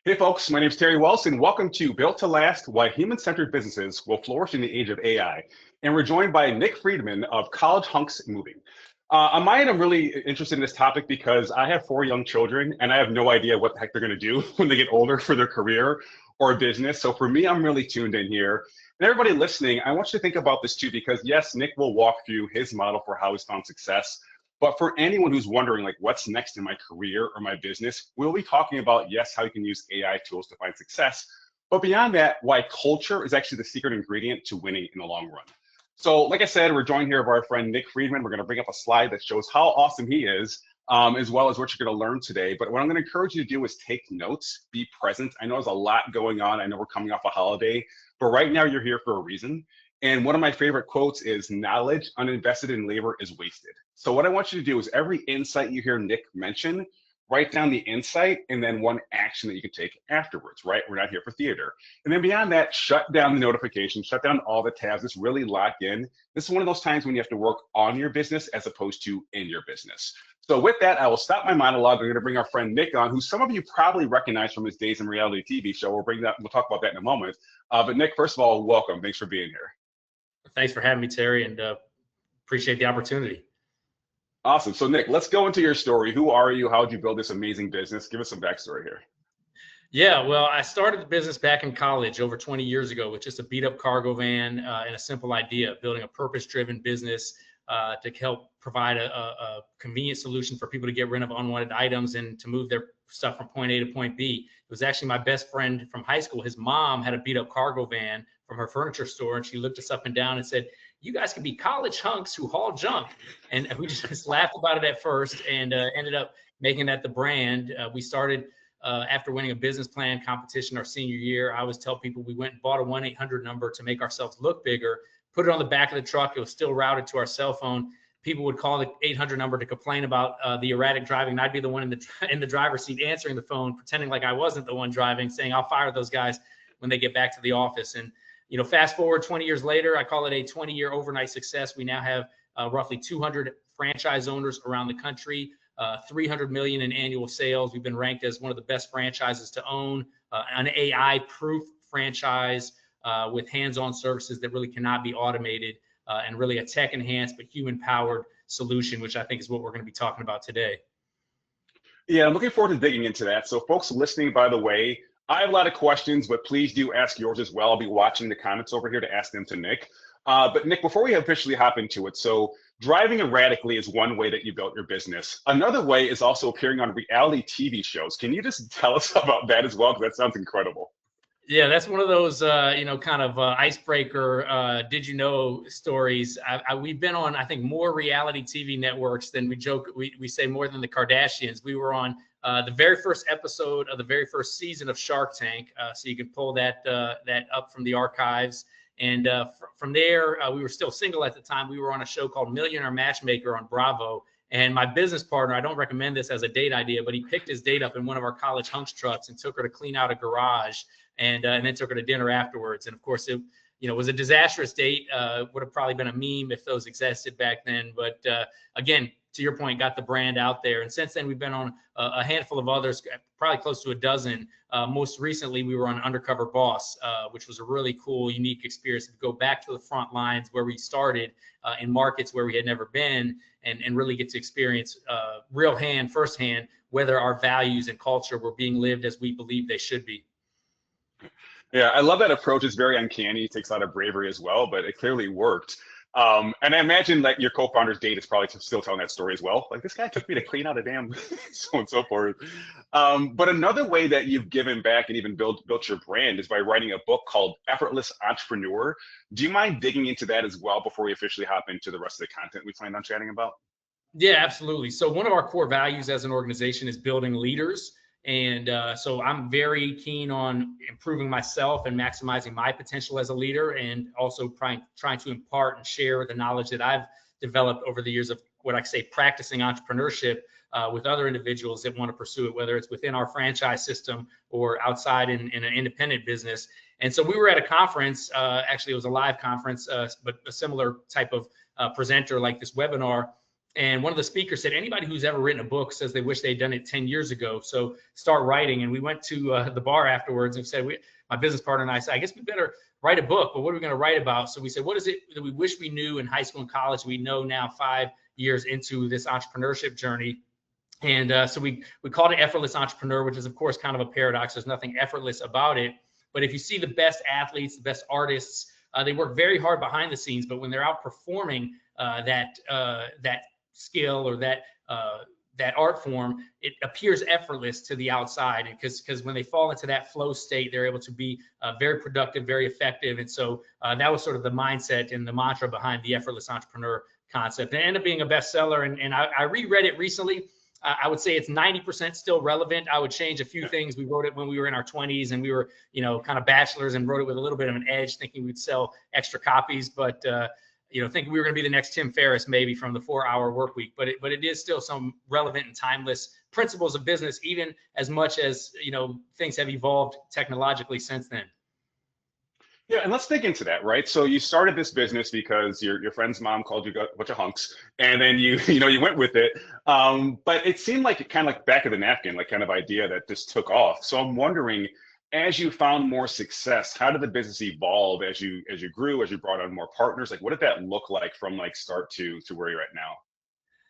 Hey folks, my name is Terry Wells and welcome to Built to Last, Why Human-Centered Businesses Will Flourish in the Age of AI. And we're joined by Nick Friedman of College Hunks Moving. On my end, I'm really interested in this topic because I have 4 young children and I have no idea what the heck they're going to do when they get older for their career or business. So for me, I'm really tuned in here. And everybody listening, I want you to think about this too, because yes, Nick will walk through his model for how he's found success. But for anyone who's wondering, like, what's next in my career or my business, we'll be talking about, yes, how you can use AI tools to find success. But beyond that, why culture is actually the secret ingredient to winning in the long run. So, like I said, we're joined here by our friend Nick Friedman. We're going to bring up a slide that shows how awesome he is, as well as what you're going to learn today. But what I'm going to encourage you to do is take notes, be present. I know there's a lot going on. I know we're coming off a holiday, but right now you're here for a reason. And one of my favorite quotes is knowledge uninvested in labor is wasted. So what I want you to do is every insight you hear Nick mention, write down the insight and then one action that you can take afterwards, right? We're not here for theater. And then beyond that, shut down the notifications, shut down all the tabs, just really lock in. This is one of those times when you have to work on your business as opposed to in your business. So with that, I will stop my monologue. We're going to bring our friend Nick on, who some of you probably recognize from his days in reality TV show. We'll talk about that in a moment. But Nick, first of all, welcome. Thanks for being here. Thanks for having me, Terry, and appreciate the opportunity. Awesome. So Nick, let's go into your story. Who are you? How did you build this amazing business? Give us some backstory here. Yeah, well, I started the business back in college over 20 years ago with just a beat up cargo van and a simple idea, building a purpose-driven business to help provide a convenient solution for people to get rid of unwanted items and to move their stuff from point A to point B. It was actually my best friend from high school. His mom had a beat up cargo van from her furniture store, and she looked us up and down and said, "You guys can be college hunks who haul junk." And we just laughed about it at first and ended up making that the brand. We started after winning a business plan competition our senior year. I always tell people we went and bought a 1-800 number to make ourselves look bigger, put it on the back of the truck. It was still routed to our cell phone. People would call the 800 number to complain about the erratic driving. And I'd be the one in the driver's seat answering the phone, pretending like I wasn't the one driving, saying I'll fire those guys when they get back to the office. And fast forward 20 years later, I call it a 20-year overnight success. We now have roughly 200 franchise owners around the country, 300 million in annual sales. We've been ranked as one of the best franchises to own, an AI-proof franchise with hands-on services that really cannot be automated, and really a tech-enhanced but human-powered solution, which I think is what we're going to be talking about today. Yeah, I'm looking forward to digging into that. So folks listening, by the way, I have a lot of questions, but please do ask yours as well. I'll be watching the comments over here to ask them to Nick. But Nick, before we officially hop into it, so driving erratically is one way that you built your business. Another way is also appearing on reality TV shows. Can you just tell us about that as well? Because that sounds incredible. Yeah, that's one of those, kind of icebreaker, did you know stories. We've been on, I think, more reality TV networks than we joke. We say more than the Kardashians. We were on the very first episode of the very first season of Shark Tank. So you can pull that up from the archives. And from there, we were still single at the time. We were on a show called Millionaire Matchmaker on Bravo. And my business partner, I don't recommend this as a date idea, but he picked his date up in one of our College Hunks trucks and took her to clean out a garage, and then took her to dinner afterwards. And of course, it was a disastrous date. Would have probably been a meme if those existed back then. But again, to your point, got the brand out there. And since then, we've been on a handful of others, probably close to a dozen. Most recently, we were on Undercover Boss, which was a really cool, unique experience to go back to the front lines where we started in markets where we had never been, and really get to experience firsthand, whether our values and culture were being lived as we believe they should be. Yeah, I love that approach. It's very uncanny. It takes a lot of bravery as well, but it clearly worked. And I imagine that your co-founder's date is probably still telling that story as well. Like, this guy took me to clean out a damn so on and so forth. But another way that you've given back and even built your brand is by writing a book called Effortless Entrepreneur. Do you mind digging into that as well before we officially hop into the rest of the content we planned on chatting about? Yeah, absolutely. So one of our core values as an organization is building leaders. And so I'm very keen on improving myself and maximizing my potential as a leader, and also trying to impart and share the knowledge that I've developed over the years of what I say practicing entrepreneurship with other individuals that want to pursue it, whether it's within our franchise system or outside in an independent business. And so we were at a conference, actually it was a live conference, but a similar type of presenter like this webinar. And one of the speakers said, anybody who's ever written a book says they wish they'd done it 10 years ago. So start writing. And we went to the bar afterwards and said, my business partner and I said, I guess we better write a book, but what are we going to write about? So we said, what is it that we wish we knew in high school and college? We know now 5 years into this entrepreneurship journey. And so we called it Effortless Entrepreneur, which is, of course, kind of a paradox. There's nothing effortless about it. But if you see the best athletes, the best artists, they work very hard behind the scenes. But when they're out performing that skill or that art form, it appears effortless to the outside. Because when they fall into that flow state, they're able to be very productive, very effective. And so that was sort of the mindset and the mantra behind the Effortless Entrepreneur concept. It ended up being a bestseller. And I reread it recently. I would say it's 90% still relevant. I would change a few things. We wrote it when we were in our 20s and we were, kind of bachelors, and wrote it with a little bit of an edge, thinking we'd sell extra copies, but thinking we were going to be the next Tim Ferriss, maybe, from the 4-hour work week. But it is still some relevant and timeless principles of business, even as much as, things have evolved technologically since then. Yeah, and let's dig into that, right? So you started this business because your friend's mom called you a bunch of hunks, and then you went with it. But it seemed like kind of like back of the napkin, like kind of idea that just took off. So I'm wondering, as you found more success, how did the business evolve as you grew, as you brought on more partners? Like, what did that look like from like start to where you're at now?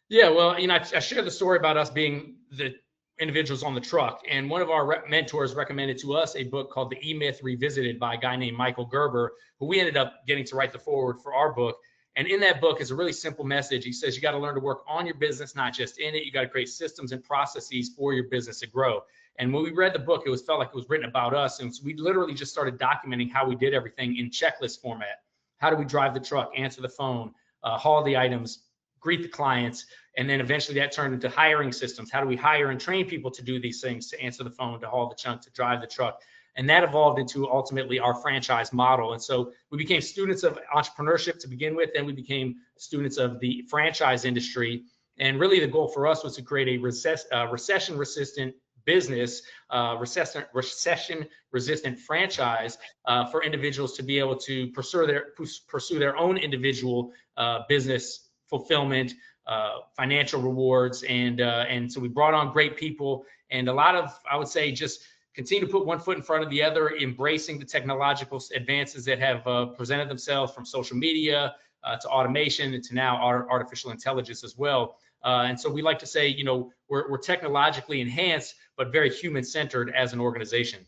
Yeah, well, I shared the story about us being the individuals on the truck, and one of our mentors recommended to us a book called The E-Myth Revisited by a guy named Michael Gerber, who we ended up getting to write the foreword for our book. And in that book is a really simple message. He says you got to learn to work on your business, not just in it. You got to create systems and processes for your business to grow. And when we read the book, felt like it was written about us. And so we literally just started documenting how we did everything in checklist format. How do we drive the truck, answer the phone, haul the items, greet the clients? And then eventually that turned into hiring systems. How do we hire and train people to do these things, to answer the phone, to haul the chunk, to drive the truck? And that evolved into ultimately our franchise model. And so we became students of entrepreneurship to begin with. Then we became students of the franchise industry. And really the goal for us was to create a recession-resistant business, recession-resistant franchise for individuals to be able to pursue their own individual business fulfillment, financial rewards. And so we brought on great people, and a lot of, I would say, just continue to put one foot in front of the other, embracing the technological advances that have presented themselves, from social media to automation, and to now artificial intelligence as well. And so we like to say, we're technologically enhanced, but very human-centered as an organization.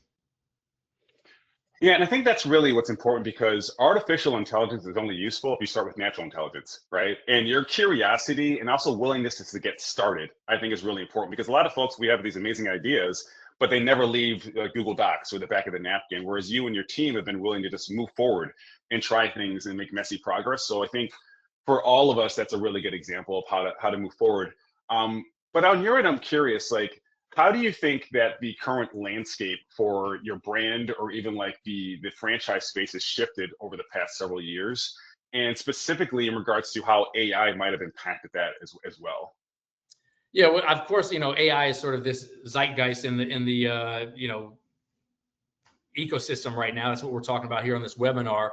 Yeah, and I think that's really what's important, because artificial intelligence is only useful if you start with natural intelligence, right? And your curiosity and also willingness to get started, I think, is really important, because a lot of folks, we have these amazing ideas, but they never leave Google Docs or the back of the napkin, whereas you and your team have been willing to just move forward and try things and make messy progress. So I think for all of us, that's a really good example of how to move forward. But on your end, I'm curious, like, how do you think that the current landscape for your brand, or even like the franchise space, has shifted over the past several years? And specifically in regards to how AI might have impacted that as well? Yeah, well, of course, AI is sort of this zeitgeist in the ecosystem right now. That's what we're talking about here on this webinar.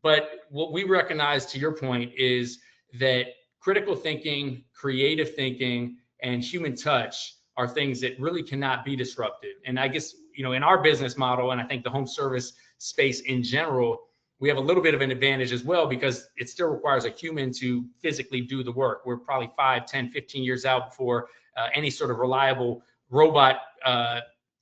But what we recognize, to your point, is that critical thinking, creative thinking, and human touch are things that really cannot be disrupted. And I guess, in our business model, and I think the home service space in general, we have a little bit of an advantage as well, because it still requires a human to physically do the work. We're probably 5, 10, 15 years out before any sort of reliable robot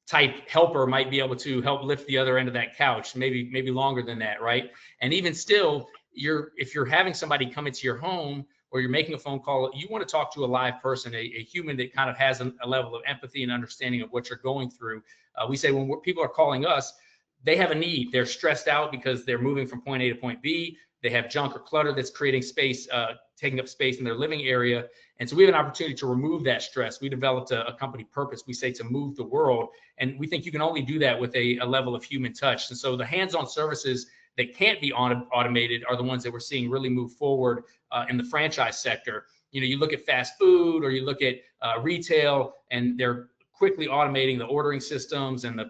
type helper might be able to help lift the other end of that couch, maybe longer than that, right? And even still, if you're having somebody come into your home, or you're making a phone call, you want to talk to a live person, a human that kind of has a level of empathy and understanding of what you're going through. We say when people are calling us, they have a need. They're stressed out because they're moving from point A to point B. They have junk or clutter that's creating space, taking up space in their living area. And so we have an opportunity to remove that stress. We developed a company purpose. We say to move the world. And we think you can only do that with a level of human touch. And so the hands-on services that can't be automated are the ones that we're seeing really move forward in the franchise sector. You look at fast food, or you look at retail, and they're quickly automating the ordering systems and the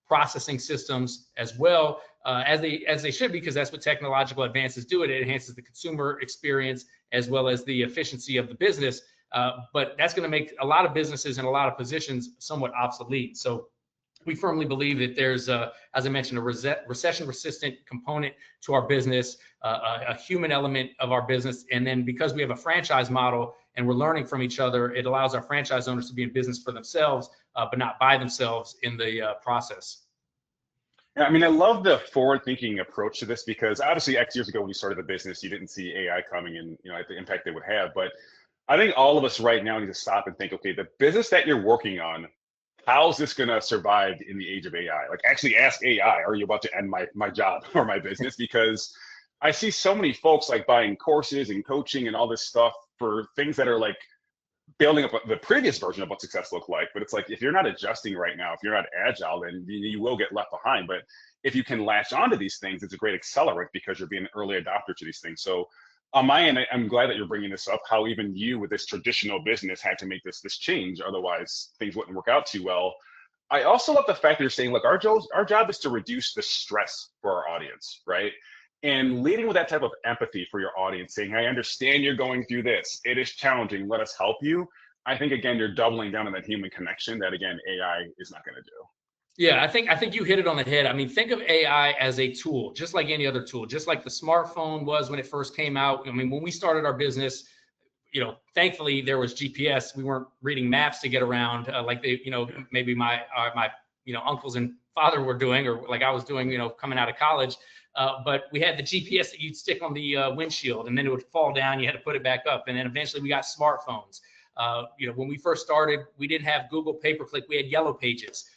processing systems as well as they should, because that's what technological advances do. It enhances the consumer experience as well as the efficiency of the business. But that's going to make a lot of businesses in a lot of positions somewhat obsolete. So we firmly believe that there's, as I mentioned, a recession-resistant component to our business, a human element of our business. And then because we have a franchise model and we're learning from each other, it allows our franchise owners to be in business for themselves, but not by themselves in the process. Yeah, I mean, I love the forward-thinking approach to this because obviously X years ago when you started the business, you didn't see AI coming and the impact it would have. But I think all of us right now need to stop and think, okay, the business that you're working on, how's this going to survive in the age of AI? Like actually ask AI, are you about to end my job or my business? Because I see so many folks like buying courses and coaching and all this stuff for things that are like building up the previous version of what success looked like. But it's like, if you're not adjusting right now, if you're not agile, then you will get left behind. But if you can latch onto these things, it's a great accelerant because you're being an early adopter to these things. So on my end, I'm glad that you're bringing this up, how even you with this traditional business had to make this change. Otherwise, things wouldn't work out too well. I also love the fact that you're saying, look, our job is to reduce the stress for our audience, right? And leading with that type of empathy for your audience, saying, I understand you're going through this. It is challenging. Let us help you. I think, again, you're doubling down on that human connection that, again, AI is not going to do. Yeah, I think you hit it on the head. I mean, think of AI as a tool, just like any other tool, just like the smartphone was when it first came out. I mean, when we started our business, thankfully there was GPS. We weren't reading maps to get around like they, maybe my uncles and father were doing, or like I was doing, coming out of college. But we had the GPS that you'd stick on the windshield, and then it would fall down. You had to put it back up, and then eventually we got smartphones. When we first started, we didn't have Google pay-per-click. We had Yellow Pages.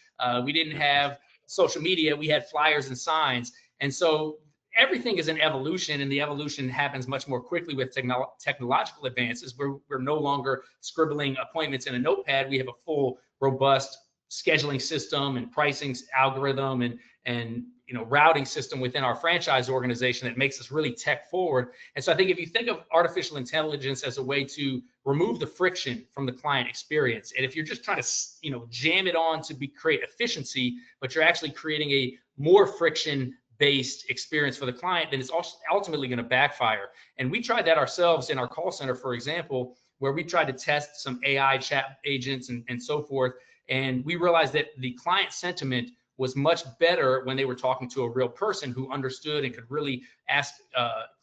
We didn't have social media. We had flyers and signs. And so everything is an evolution, and the evolution happens much more quickly with technological advances. We're no longer scribbling appointments in a notepad. We have a full, robust scheduling system and pricing algorithm and routing system within our franchise organization that makes us really tech forward. And so I think if you think of artificial intelligence as a way to remove the friction from the client experience, and if you're just trying to jam it on to create efficiency, but you're actually creating a more friction-based experience for the client, then it's ultimately going to backfire. And we tried that ourselves in our call center, for example, where we tried to test some AI chat agents and so forth. And we realized that the client sentiment was much better when they were talking to a real person who understood and could really ask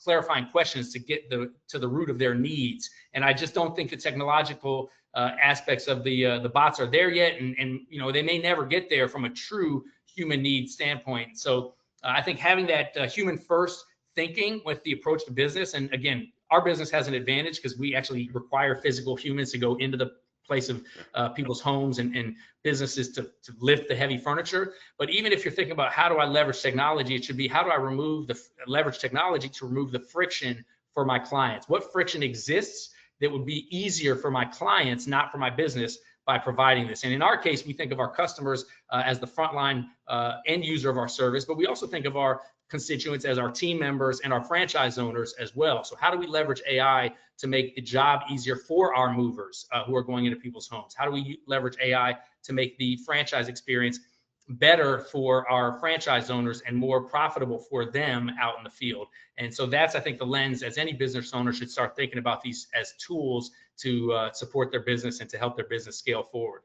clarifying questions to get to the root of their needs. And I just don't think the technological aspects of the bots are there yet, and they may never get there from a true human need standpoint. So I think having that human first thinking with the approach to business, and again, our business has an advantage because we actually require physical humans to go into the place of people's homes and businesses to lift the heavy furniture. But even if you're thinking about how do I leverage technology, it should be how do I leverage technology to remove the friction for my clients? What friction exists that would be easier for my clients, not for my business, by providing this? And in our case, we think of our customers as the frontline end user of our service, but we also think of our constituents as our team members and our franchise owners as well. So how do we leverage AI to make the job easier for our movers who are going into people's homes? How do we leverage AI to make the franchise experience better for our franchise owners and more profitable for them out in the field? And so that's, I think, the lens as any business owner should start thinking about these as tools to support their business and to help their business scale forward.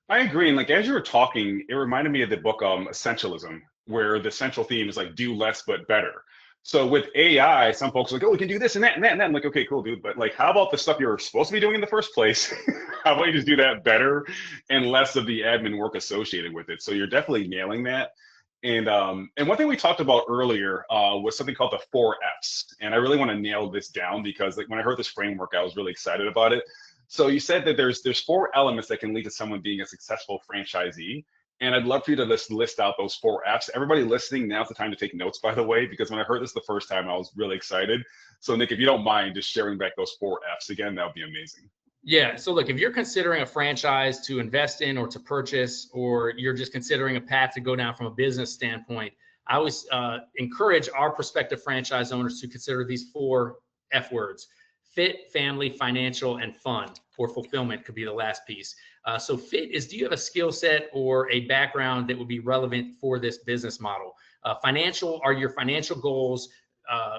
I agree. And like as you were talking, it reminded me of the book Essentialism, where the central theme is like do less but better. So with AI, some folks are like, oh, we can do this and that and that and that. I'm like, okay, cool, dude. But like, how about the stuff you're supposed to be doing in the first place? How about you just do that better and less of the admin work associated with it? So you're definitely nailing that. And one thing we talked about earlier was something called the 4 Fs. And I really want to nail this down because like when I heard this framework, I was really excited about it. So you said that there's 4 elements that can lead to someone being a successful franchisee. And I'd love for you to list out those 4 Fs. Everybody listening, now's the time to take notes, by the way, because when I heard this the first time, I was really excited. So Nick, if you don't mind just sharing back those 4 Fs again, that would be amazing. Yeah. So look, if you're considering a franchise to invest in or to purchase, or you're just considering a path to go down from a business standpoint, I always encourage our prospective franchise owners to consider these 4 F words: fit, family, financial, and fun. or fulfillment could be the last piece. So fit is, do you have a skill set or a background that would be relevant for this business model? Financial, are your financial goals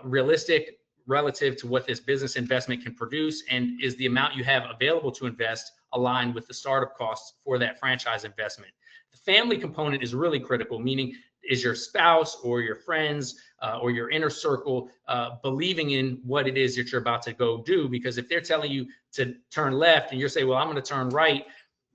realistic relative to what this business investment can produce? And is the amount you have available to invest aligned with the startup costs for that franchise investment? The family component is really critical, meaning is your spouse or your friends or your inner circle believing in what it is that you're about to go do? Because if they're telling you to turn left and you're saying, well, I'm going to turn right,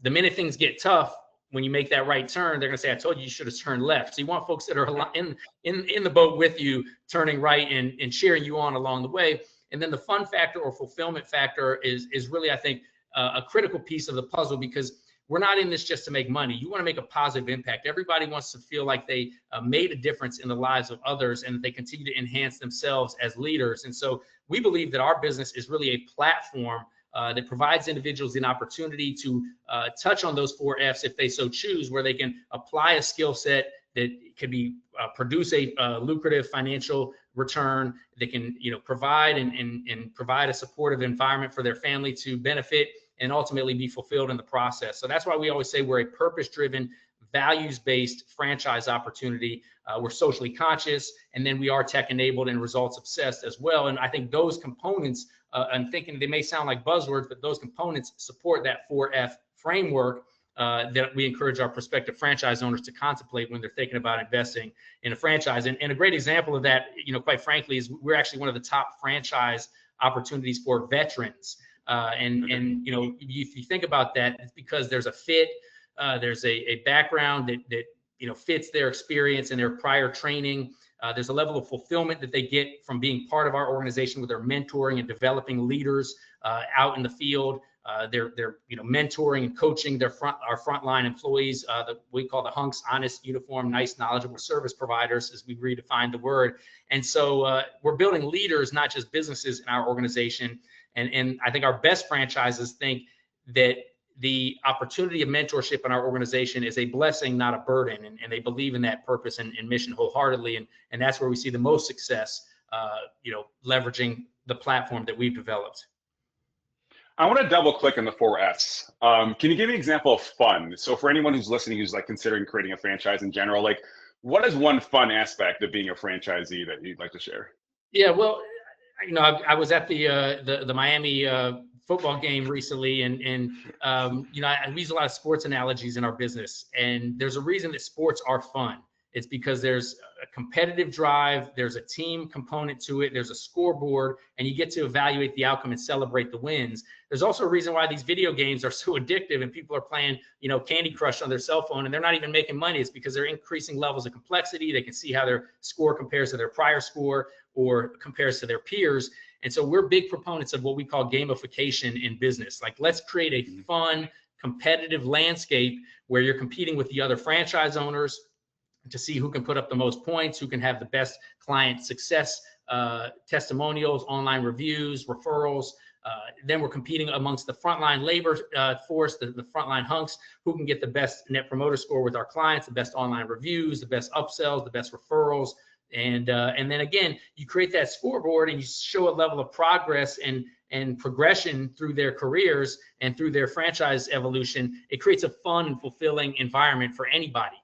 the minute things get tough, when you make that right turn, they're going to say, I told you you should have turned left. So you want folks that are in the boat with you, turning right and cheering you on along the way. And then the fun factor or fulfillment factor is really, I think, a critical piece of the puzzle, because we're not in this just to make money. You want to make a positive impact. Everybody wants to feel like they made a difference in the lives of others and that they continue to enhance themselves as leaders. And so we believe that our business is really a platform that provides individuals an opportunity to touch on those 4 F's if they so choose, where they can apply a skill set that could be produce a lucrative financial return. They can provide and provide a supportive environment for their family to benefit and ultimately be fulfilled in the process. So that's why we always say we're a purpose-driven, values-based franchise opportunity. We're socially conscious, and then we are tech-enabled and results-obsessed as well. And I think those components, I'm thinking they may sound like buzzwords, but those components support that 4F framework that we encourage our prospective franchise owners to contemplate when they're thinking about investing in a franchise. And a great example of that, quite frankly, is we're actually one of the top franchise opportunities for veterans. And if you think about that, it's because there's a fit, there's a background that fits their experience and their prior training. There's a level of fulfillment that they get from being part of our organization, where they're mentoring and developing leaders out in the field. They're mentoring and coaching our frontline employees, that we call the Hunks, honest, uniform, nice, knowledgeable service providers, as we redefine the word. And so we're building leaders, not just businesses, in our organization. And I think our best franchises think that the opportunity of mentorship in our organization is a blessing, not a burden. And they believe in that purpose and mission wholeheartedly. And that's where we see the most success, leveraging the platform that we've developed. I want to double click on the 4 F's. Can you give me an example of fun? So for anyone who's listening, who's like considering creating a franchise in general, like what is one fun aspect of being a franchisee that you'd like to share? Yeah, well, I was at the Miami football game recently, and we use a lot of sports analogies in our business, and there's a reason that sports are fun. It's because there's a competitive drive, there's a team component to it, there's a scoreboard, and you get to evaluate the outcome and celebrate the wins. There's also a reason why these video games are so addictive and people are playing, Candy Crush on their cell phone, and they're not even making money. It's because they're increasing levels of complexity. They can see how their score compares to their prior score or compares to their peers. And so we're big proponents of what we call gamification in business. Like, let's create a fun, competitive landscape where you're competing with the other franchise owners to see who can put up the most points, who can have the best client success testimonials, online reviews, referrals. Then we're competing amongst the frontline labor force, the frontline hunks, who can get the best net promoter score with our clients, the best online reviews, the best upsells, the best referrals. And then again, you create that scoreboard and you show a level of progress and progression through their careers and through their franchise evolution. It creates a fun and fulfilling environment for anybody.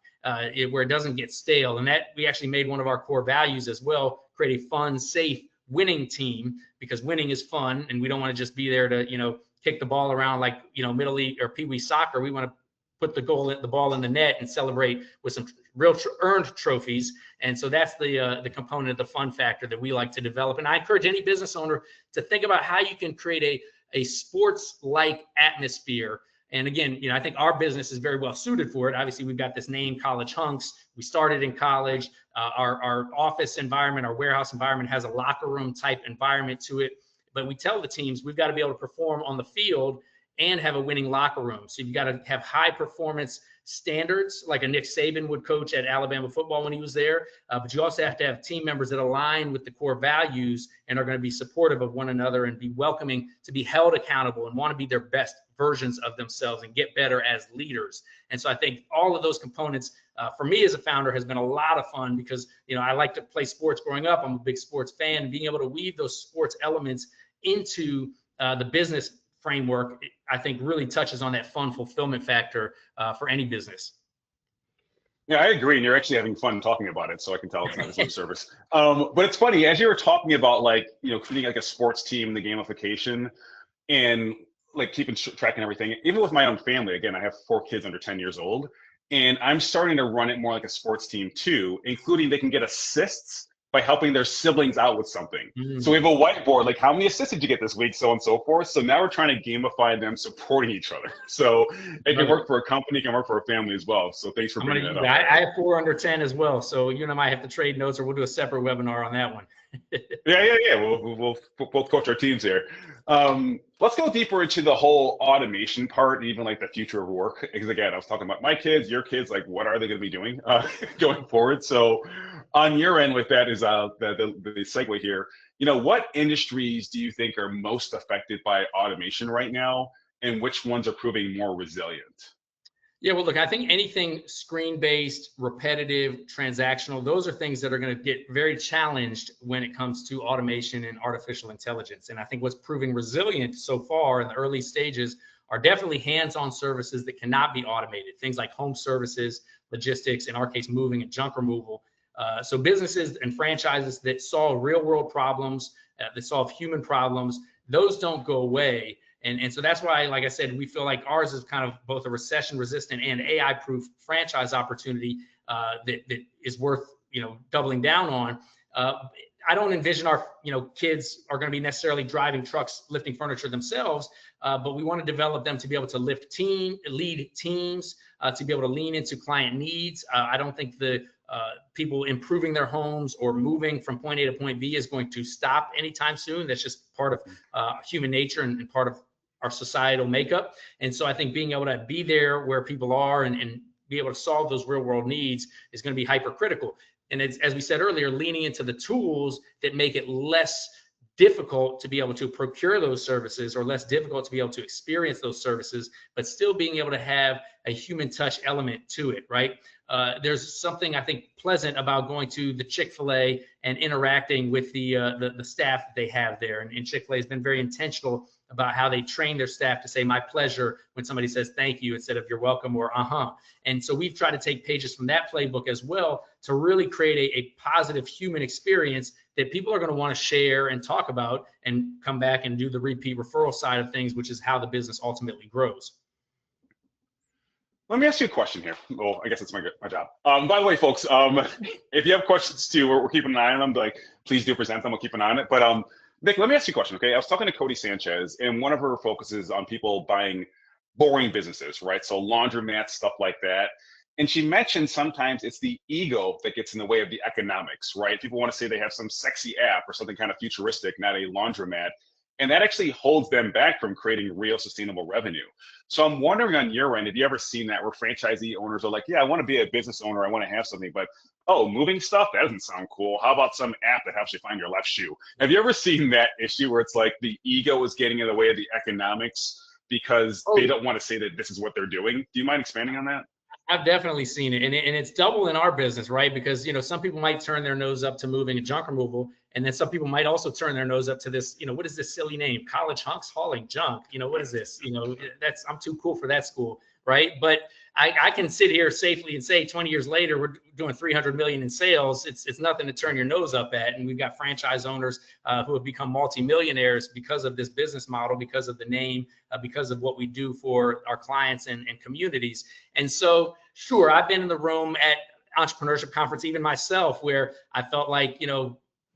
Where it doesn't get stale. And that we actually made one of our core values as well: create a fun, safe, winning team, because winning is fun. And we don't want to just be there to, kick the ball around like, Middle League or Pee Wee soccer. We want to put the ball in the net and celebrate with some real earned trophies. And so that's the component of the fun factor that we like to develop. And I encourage any business owner to think about how you can create a sports-like atmosphere. And again, I think our business is very well suited for it. Obviously, we've got this name, College Hunks. We started in college. Our office environment, our warehouse environment has a locker room type environment to it. But we tell the teams we've got to be able to perform on the field and have a winning locker room. So you've got to have high performance standards, like a Nick Saban would coach at Alabama football when he was there. But you also have to have team members that align with the core values and are going to be supportive of one another and be welcoming to be held accountable and want to be their best versions of themselves and get better as leaders. And so I think all of those components for me as a founder has been a lot of fun, because I like to play sports growing up. I'm a big sports fan, and being able to weave those sports elements into the business framework, I think really touches on that fun fulfillment factor for any business. Yeah, I agree. And you're actually having fun talking about it, so I can tell it's not as lip service. But it's funny, as you were talking about like, creating like a sports team, the gamification, and like keeping track and everything. Even with my own family, again, I have 4 kids under 10 years old, and I'm starting to run it more like a sports team too, including they can get assists by helping their siblings out with something. So we have a whiteboard, like how many assists did you get this week, so on and so forth. So now we're trying to gamify them supporting each other. So it can work for a company, it can work for a family as well. So thanks for bringing that up. I have 4 under 10 as well. So you and I might have to trade notes, or we'll do a separate webinar on that one. Yeah. We'll both coach our teams here. Let's go deeper into the whole automation part, even like the future of work. Because again, I was talking about my kids, your kids, like what are they going to be doing going forward? So on your end with that is the segue here. What industries do you think are most affected by automation right now, and which ones are proving more resilient? Yeah, well, look, I think anything screen-based, repetitive, transactional, those are things that are going to get very challenged when it comes to automation and artificial intelligence. And I think what's proving resilient so far in the early stages are definitely hands-on services that cannot be automated. Things like home services, logistics, in our case, moving and junk removal. So businesses and franchises that solve real-world problems, that solve human problems, those don't go away. And so that's why, like I said, we feel like ours is kind of both a recession-resistant and AI-proof franchise opportunity that is worth doubling down on. I don't envision our kids are going to be necessarily driving trucks, lifting furniture themselves, but we want to develop them to be able to lead teams, to be able to lean into client needs. I don't think the people improving their homes or moving from point A to point B is going to stop anytime soon. That's just part of human nature and part of our societal makeup. And so I think being able to be there where people are and be able to solve those real world needs is going to be hypercritical. And it's, as we said earlier, leaning into the tools that make it less difficult to be able to procure those services, or less difficult to be able to experience those services, but still being able to have a human touch element to it, right? There's something I think pleasant about going to the Chick-fil-A and interacting with the staff that they have there. And Chick-fil-A has been very intentional about how they train their staff to say "my pleasure" when somebody says thank you instead of "you're welcome" or And so we've tried to take pages from that playbook as well to really create a positive human experience that people are going to want to share and talk about and come back and do the repeat referral side of things, which is how the business ultimately grows. Let me ask you a question here. Well, I guess it's my job. By the way, folks, if you have questions too, we're keeping an eye on them. Like, please do present them. We'll keep an eye on it. But Nick, let me ask you a question, okay? I was talking to Cody Sanchez, and one of her focuses on people buying boring businesses, right? So laundromats, stuff like that. And she mentioned sometimes it's the ego that gets in the way of the economics, right? People want to say they have some sexy app or something kind of futuristic, not a laundromat. And that actually holds them back from creating real sustainable revenue. So I'm wondering on your end, have you ever seen that where franchisee owners are like, yeah, I want to be a business owner, I want to have something, but oh, moving stuff, that doesn't sound cool. How about some app that helps you find your left shoe? Have you ever seen that issue where it's like the ego is getting in the way of the economics because they don't want to say that this is what they're doing? Do you mind expanding on that? I've definitely seen it, and it's double in our business, right? Because some people might turn their nose up to moving and junk removal, and then some people might also turn their nose up to this. What is this silly name? College Hunks hauling junk. What is this? I'm too cool for that school, right? But I can sit here safely and say 20 years later we're doing 300 million in sales. It's nothing to turn your nose up at, and we've got franchise owners who have become multimillionaires because of this business model, because of the name, because of what we do for our clients and communities. And so, sure, I've been in the room at entrepreneurship conference, even myself, where I felt like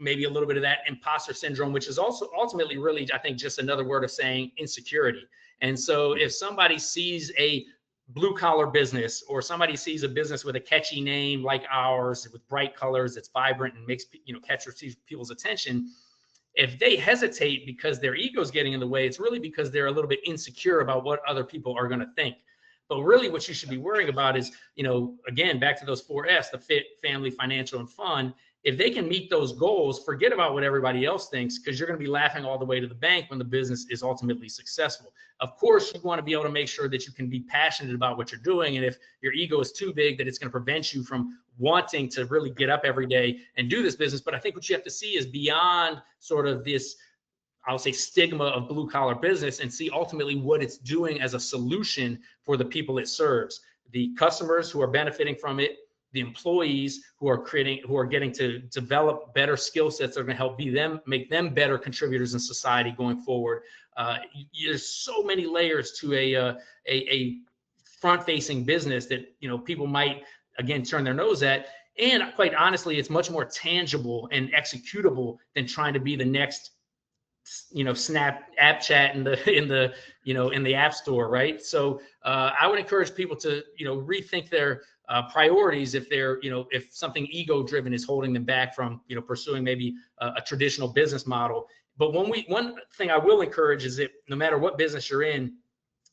maybe a little bit of that imposter syndrome, which is also ultimately really, I think, just another word of saying insecurity. And so if somebody sees a blue collar business, or somebody sees a business with a catchy name like ours, with bright colors, it's vibrant and makes catches people's attention, if they hesitate because their ego's getting in the way, it's really because they're a little bit insecure about what other people are going to think. But really what you should be worrying about is, again, back to those 4 F's, the fit, family, financial, and fun. If they can meet those goals, forget about what everybody else thinks, because you're going to be laughing all the way to the bank when the business is ultimately successful. Of course, you want to be able to make sure that you can be passionate about what you're doing. And if your ego is too big, that it's going to prevent you from wanting to really get up every day and do this business. But I think what you have to see is beyond sort of this, I'll say, stigma of blue collar business and see ultimately what it's doing as a solution for the people it serves, the customers who are benefiting from it, the employees who are getting to develop better skill sets that are going to help make them better contributors in society going forward. There's so many layers to a front-facing business that people might again turn their nose at. And quite honestly, it's much more tangible and executable than trying to be the next Snap app chat in the app store, right? So I would encourage people to rethink their priorities if if something ego driven is holding them back from pursuing maybe a traditional business model. But one thing I will encourage is that no matter what business you're in,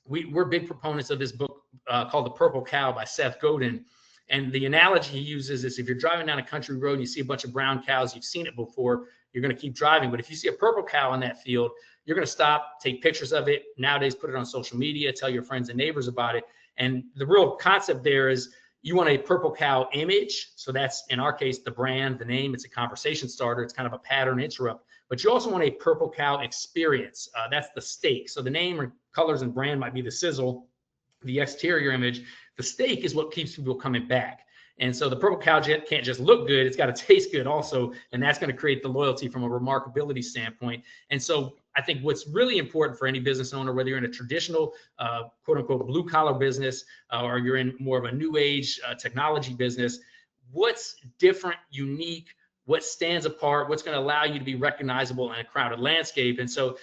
we're big proponents of this book called The Purple Cow by Seth Godin. And the analogy he uses is, if you're driving down a country road and you see a bunch of brown cows, you've seen it before, you're going to keep driving. But if you see a purple cow in that field, you're going to stop, take pictures of it. Nowadays, put it on social media, tell your friends and neighbors about it. And the real concept there is you want a purple cow image. So that's, in our case, the brand, the name. It's a conversation starter. It's kind of a pattern interrupt. But you also want a purple cow experience. That's the stake. So the name or colors and brand might be the sizzle, the exterior image. The steak is what keeps people coming back. And so the purple cow can't just look good, it's got to taste good also. And that's going to create the loyalty from a remarkability standpoint. And so I think what's really important for any business owner, whether you're in a traditional quote unquote blue collar business or you're in more of a new age technology business, what's different, unique, what stands apart, what's going to allow you to be recognizable in a crowded landscape. And so,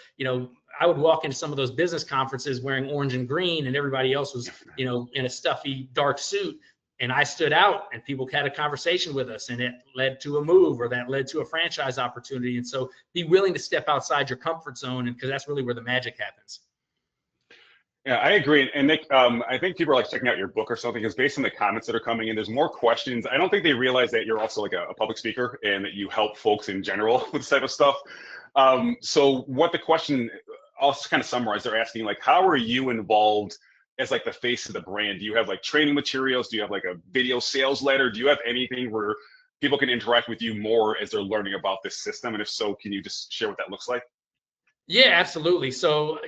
I would walk into some of those business conferences wearing orange and green, and everybody else was, in a stuffy dark suit. And I stood out, and people had a conversation with us, and it led to a move, or that led to a franchise opportunity. And so be willing to step outside your comfort zone, and because that's really where the magic happens. Yeah, I agree. And Nick, I think people are like checking out your book or something, because based on the comments that are coming in, there's more questions. I don't think they realize that you're also like a public speaker and that you help folks in general with this type of stuff. So what the question, I'll kind of summarize, they're asking like, how are you involved as like the face of the brand? Do you have like training materials? Do you have like a video sales letter? Do you have anything where people can interact with you more as they're learning about this system? And if so, can you just share what that looks like? Yeah, absolutely. So,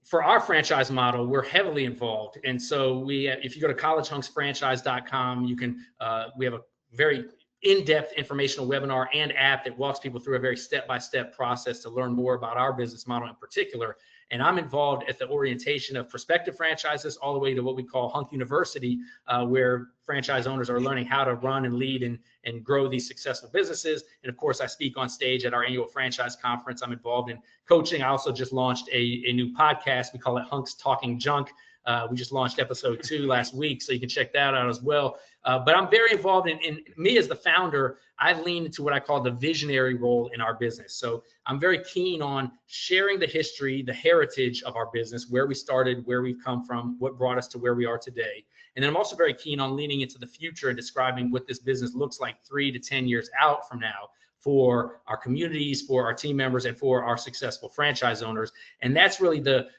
for our franchise model, we're heavily involved. And so if you go to collegehunksfranchise.com, you can, we have a very in-depth informational webinar and app that walks people through a very step-by-step process to learn more about our business model in particular. And I'm involved at the orientation of prospective franchises all the way to what we call H.U.N.K.S University, where franchise owners are learning how to run and lead and grow these successful businesses. And of course, I speak on stage at our annual franchise conference. I'm involved in coaching. I also just launched a new podcast. We call it Hunks Talking Junk. We just launched episode 2 last week, so you can check that out as well. But I'm very involved in me as the founder. I lean into what I call the visionary role in our business. So I'm very keen on sharing the history, the heritage of our business, where we started, where we've come from, what brought us to where we are today. And then I'm also very keen on leaning into the future and describing what this business looks like 3 to 10 years out from now for our communities, for our team members, and for our successful franchise owners. And that's really the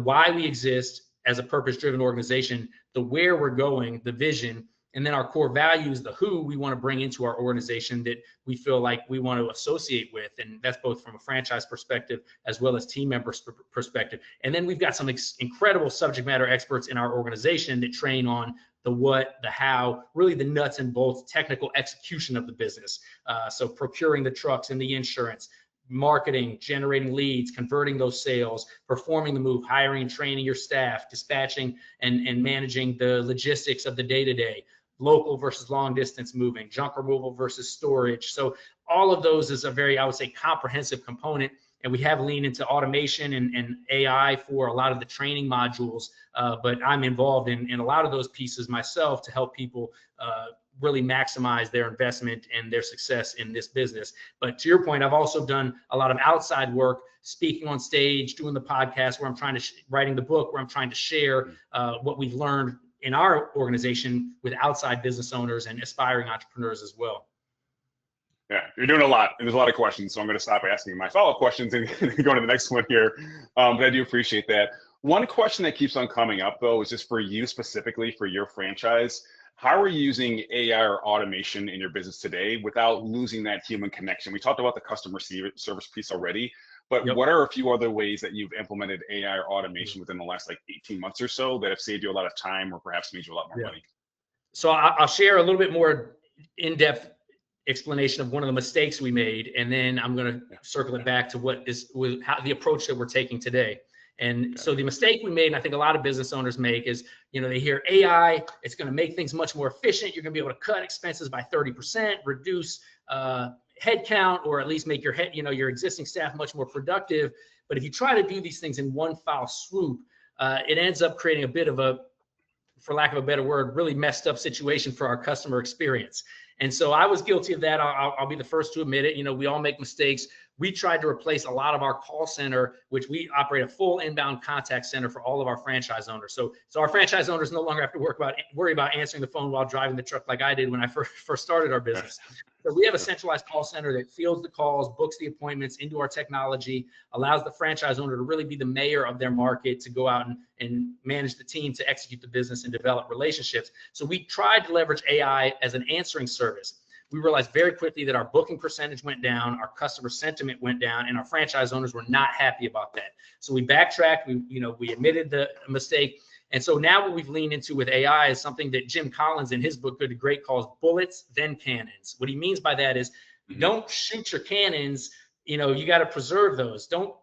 why we exist as a purpose-driven organization, the where we're going, the vision, and then our core values, the who we want to bring into our organization that we feel like we want to associate with. And that's both from a franchise perspective as well as team members perspective. And then we've got some incredible subject matter experts in our organization that train on the what, the how, really the nuts and bolts technical execution of the business. So procuring the trucks and the insurance, marketing, generating leads, converting those sales, performing the move, hiring and training your staff, dispatching and managing the logistics of the day-to-day, local versus long distance moving, junk removal versus storage. So all of those is a very, I would say, comprehensive component. And we have leaned into automation and AI for a lot of the training modules. But I'm involved in a lot of those pieces myself to help people really maximize their investment and their success in this business. But to your point, I've also done a lot of outside work, speaking on stage, doing the podcast where I'm trying to, writing the book where I'm trying to share what we've learned in our organization with outside business owners and aspiring entrepreneurs as well. Yeah, you're doing a lot, and there's a lot of questions, so I'm going to stop asking my follow-up questions and go to the next one here. But I do appreciate that. One question that keeps on coming up, though, is just for you specifically, for your franchise. How are you using AI or automation in your business today without losing that human connection? We talked about the customer service piece already, But Yep. what are a few other ways that you've implemented AI or automation within the last like 18 months or so that have saved you a lot of time or perhaps made you a lot more Yeah. money? So I'll share a little bit more in-depth explanation of one of the mistakes we made, and then I'm going to Yeah, circle it back to what is how the approach that we're taking today. And got so it. the mistake we made, and I think a lot of business owners make, is they hear AI, it's going to make things much more efficient. You're going to be able to cut expenses by 30%, reduce headcount, or at least make your existing staff much more productive. But if you try to do these things in one foul swoop, it ends up creating a bit of a, for lack of a better word, really messed up situation for our customer experience. And so I was guilty of that. I'll be the first to admit it. We all make mistakes. We tried to replace a lot of our call center, which we operate a full inbound contact center for all of our franchise owners. So our franchise owners no longer have to worry about answering the phone while driving the truck like I did when I first started our business. So we have a centralized call center that fields the calls, books the appointments into our technology, allows the franchise owner to really be the mayor of their market, to go out and manage the team to execute the business and develop relationships. So we tried to leverage AI as an answering service. We realized very quickly that our booking percentage went down, our customer sentiment went down, and our franchise owners were not happy about that. So we backtracked, we admitted the mistake. And so now what we've leaned into with AI is something that Jim Collins in his book Good to Great calls bullets, then cannons. What he means by that is don't shoot your cannons, you got to preserve those. Don't,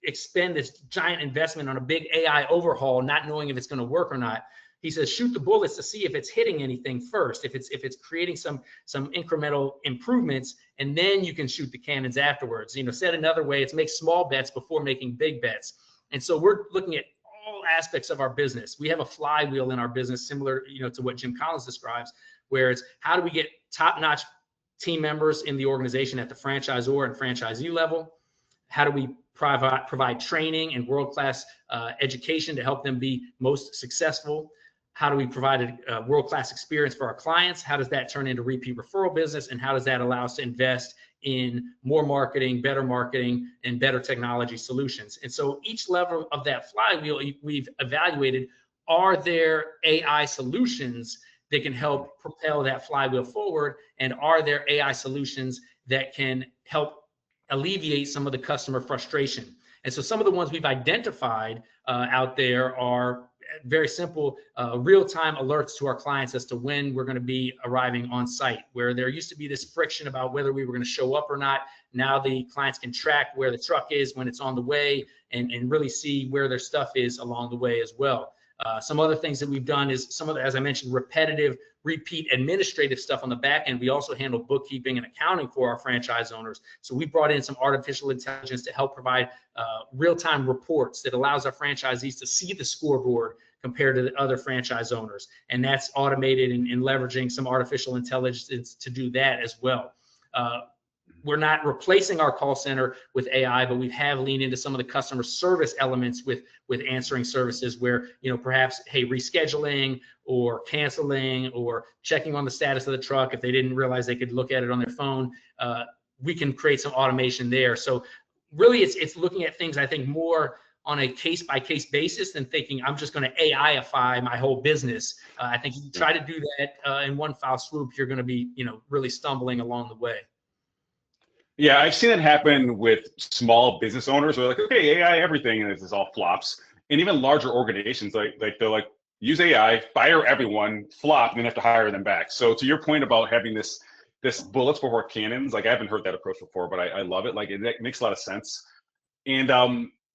expend this giant investment on a big AI overhaul, not knowing if it's going to work or not. He says, shoot the bullets to see if it's hitting anything first, if it's creating some incremental improvements, and then you can shoot the cannons afterwards. Said another way, it's make small bets before making big bets. And so we're looking at all aspects of our business. We have a flywheel in our business, similar, to what Jim Collins describes, where it's how do we get top-notch team members in the organization at the franchisor and franchisee level? How do we provide training and world-class education to help them be most successful? How do we provide a world-class experience for our clients? How does that turn into repeat referral business? And how does that allow us to invest in more marketing, and better technology solutions? And so each level of that flywheel, we've evaluated, are there AI solutions that can help propel that flywheel forward? And are there AI solutions that can help alleviate some of the customer frustration? And so some of the ones we've identified out there are very simple, real-time alerts to our clients as to when we're going to be arriving on site. Where there used to be this friction about whether we were going to show up or not, now the clients can track where the truck is when it's on the way, and really see where their stuff is along the way as well. Some other things that we've done is some of the, as I mentioned, repetitive, repeat administrative stuff on the back end. We also handle bookkeeping and accounting for our franchise owners. So we brought in some artificial intelligence to help provide real-time reports that allows our franchisees to see the scoreboard compared to the other franchise owners. And that's automated and leveraging some artificial intelligence to do that as well. We're not replacing our call center with AI, but we have leaned into some of the customer service elements with answering services where, perhaps, hey, rescheduling or canceling or checking on the status of the truck. If they didn't realize they could look at it on their phone, we can create some automation there. So really it's looking at things, I think, more on a case-by-case basis than thinking I'm just going to AI-ify my whole business. I think if you try to do that in one foul swoop, you're going to be, really stumbling along the way. Yeah, I've seen it happen with small business owners who are like, okay, AI everything, and this all flops. And even larger organizations, like they're like, use AI, fire everyone, flop, and then have to hire them back. So to your point about having this bullets before cannons, like I haven't heard that approach before, but I love it. Like it makes a lot of sense. And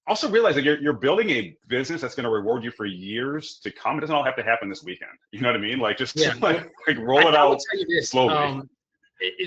also realize that you're building a business that's going to reward you for years to come. It doesn't all have to happen this weekend. You know what I mean? Like just like roll it I will out tell you this, slowly.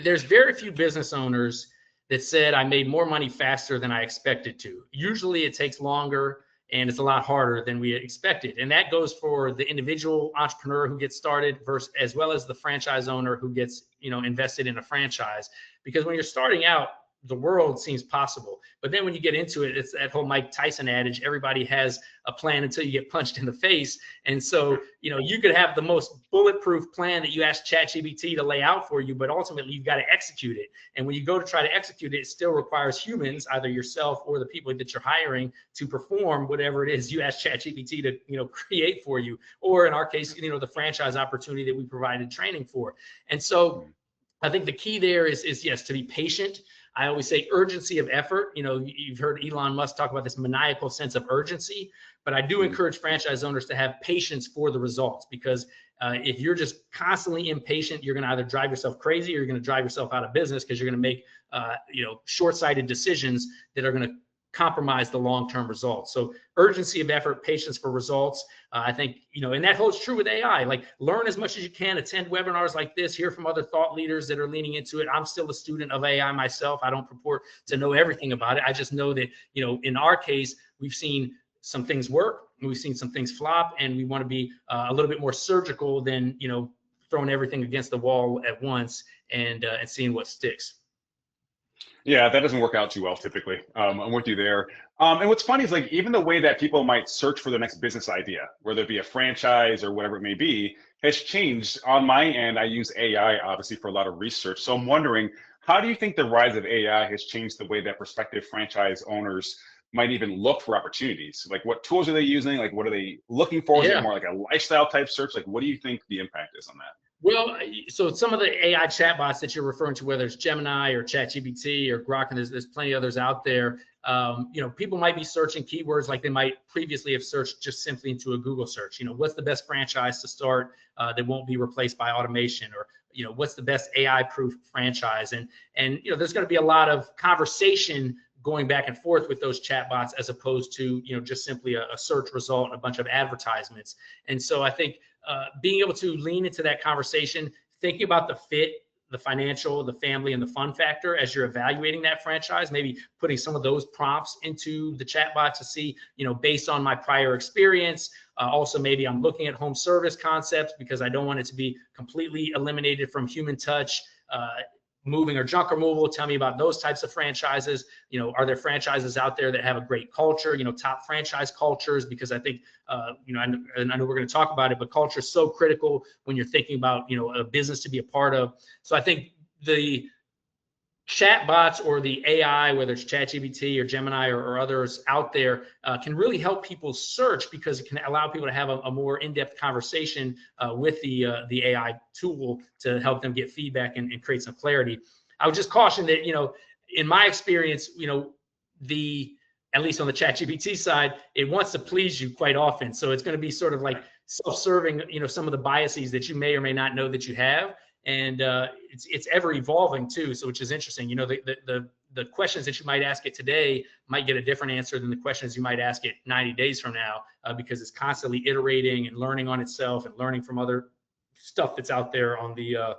there's very few business owners that said I made more money faster than I expected to. Usually it takes longer and it's a lot harder than we expected. And that goes for the individual entrepreneur who gets started as well as the franchise owner who gets, invested in a franchise. Because when you're starting out, the world seems possible. But then when you get into it, it's that whole Mike Tyson adage, everybody has a plan until you get punched in the face. And so, you could have the most bulletproof plan that you ask ChatGPT to lay out for you, but ultimately you've got to execute it. And when you go to try to execute it, it still requires humans, either yourself or the people that you're hiring, to perform whatever it is you ask ChatGPT to, create for you. Or in our case, the franchise opportunity that we provided training for. And so I think the key there is yes, to be patient. I always say urgency of effort. You've heard Elon Musk talk about this maniacal sense of urgency, but I do encourage franchise owners to have patience for the results, because if you're just constantly impatient, you're going to either drive yourself crazy or you're going to drive yourself out of business, because you're going to make short-sighted decisions that are going to compromise the long-term results. So urgency of effort, patience for results. I think, and that holds true with AI. Like, learn as much as you can, attend webinars like this, hear from other thought leaders that are leaning into it. I'm still a student of AI myself. I don't purport to know everything about it. I just know that, in our case, we've seen some things work, and we've seen some things flop, and we want to be a little bit more surgical than, throwing everything against the wall at once and seeing what sticks. Yeah, that doesn't work out too well typically. I'm with you there. And what's funny is, like, even the way that people might search for their next business idea, whether it be a franchise or whatever it may be, has changed. On my end, I use AI obviously for a lot of research. So I'm wondering, how do you think the rise of AI has changed the way that prospective franchise owners might even look for opportunities? Like, what tools are they using? Like, what are they looking for? Is it Yeah. more like a lifestyle type search? Like, what do you think the impact is on that? Well, so some of the AI chatbots that you're referring to, whether it's Gemini or ChatGPT or Grok, and there's plenty others out there. People might be searching keywords like they might previously have searched just simply into a Google search. What's the best franchise to start that won't be replaced by automation, or what's the best AI-proof franchise? And there's going to be a lot of conversation going back and forth with those chatbots, as opposed to just simply a search result and a bunch of advertisements. And so I think being able to lean into that conversation, thinking about the fit, the financial, the family, and the fun factor as you're evaluating that franchise, maybe putting some of those prompts into the chatbot to see, based on my prior experience. Also, maybe I'm looking at home service concepts because I don't want it to be completely eliminated from human touch. Moving or junk removal, tell me about those types of franchises. Are there franchises out there that have a great culture, top franchise cultures? Because I think, and I know we're going to talk about it, but culture is so critical when you're thinking about, a business to be a part of. So I think the chat bots or the AI, whether it's ChatGPT or Gemini or others out there, can really help people search, because it can allow people to have a more in-depth conversation with the AI tool to help them get feedback and create some clarity. I would just caution that, in my experience, at least on the ChatGPT side, it wants to please you quite often. So it's going to be sort of like self-serving, some of the biases that you may or may not know that you have. And it's ever evolving too, so which is interesting. The questions that you might ask it today might get a different answer than the questions you might ask it 90 days from now, because it's constantly iterating and learning on itself and learning from other stuff that's out there on the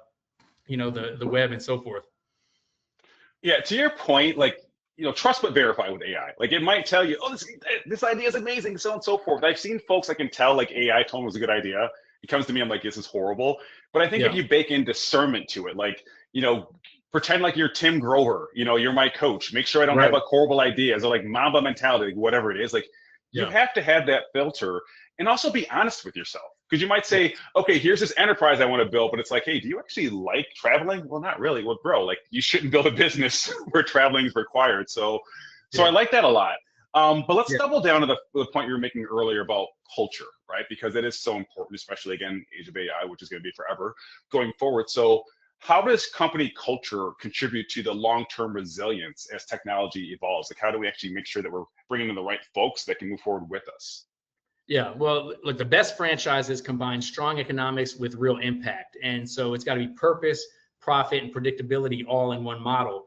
the web and so forth. Yeah, to your point, like, trust but verify with AI. Like, it might tell you, oh, this idea is amazing, so on and so forth. I've seen folks I can tell, like, AI told them it was a good idea. It comes to me, I'm like, this is horrible. But I think if you bake in discernment to it, like, pretend like you're Tim Grover, you're my coach. Make sure I don't have like horrible ideas, or like Mamba mentality, like whatever it is. Like, you have to have that filter, and also be honest with yourself. Because you might say, okay, here's this enterprise I want to build, but it's like, hey, do you actually like traveling? Well, not really. Well, bro, like, you shouldn't build a business where traveling is required. So I like that a lot. But let's double down to the point you were making earlier about culture, right? Because it is so important, especially, again, age of AI, which is going to be forever going forward. So how does company culture contribute to the long-term resilience as technology evolves? Like, how do we actually make sure that we're bringing in the right folks that can move forward with us? Yeah, well, look, the best franchises combine strong economics with real impact. And so it's got to be purpose, profit, and predictability all in one model.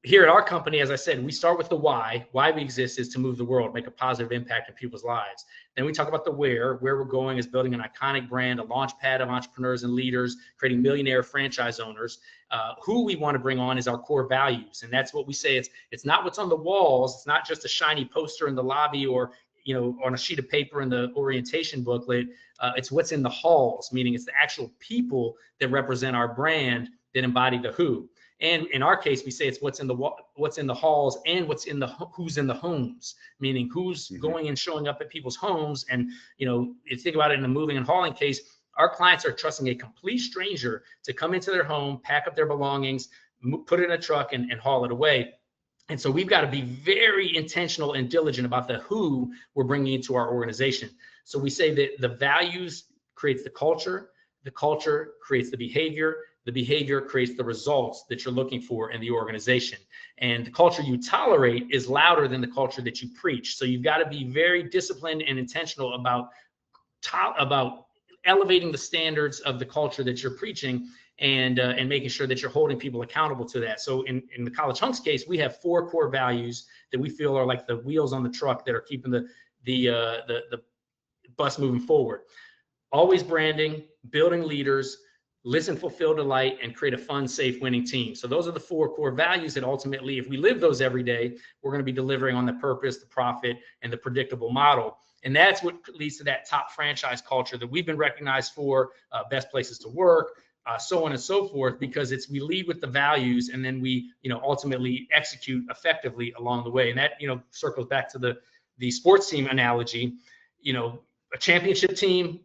Here at our company, as I said, we start with the why. Why we exist is to move the world, make a positive impact in people's lives. Then we talk about the where we're going is building an iconic brand, a launch pad of entrepreneurs and leaders, creating millionaire franchise owners. Who we want to bring on is our core values. And that's what we say. It's not what's on the walls. It's not just a shiny poster in the lobby or on a sheet of paper in the orientation booklet. It's what's in the halls, meaning it's the actual people that represent our brand that embody the who. And in our case, we say it's what's in the halls and who's in the homes, meaning who's going and showing up at people's homes. And if you think about it in the moving and hauling case, our clients are trusting a complete stranger to come into their home, pack up their belongings, put it in a truck, and haul it away. And so we've got to be very intentional and diligent about the who we're bringing into our organization. So we say that the values creates the culture creates the behavior the behavior creates the results that you're looking for in the organization. And the culture you tolerate is louder than the culture that you preach. So you've got to be very disciplined and intentional about elevating the standards of the culture that you're preaching, and making sure that you're holding people accountable to that. So in the College Hunks case, we have 4 core values that we feel are like the wheels on the truck that are keeping the bus moving forward. Always branding, building leaders, listen, fulfill, delight, and create a fun, safe, winning team. So those are the 4 core values that ultimately, if we live those every day, we're going to be delivering on the purpose, the profit, and the predictable model. And that's what leads to that top franchise culture that we've been recognized for, best places to work, so on and so forth, because we lead with the values, and then we, ultimately execute effectively along the way. And that, circles back to the sports team analogy. A championship team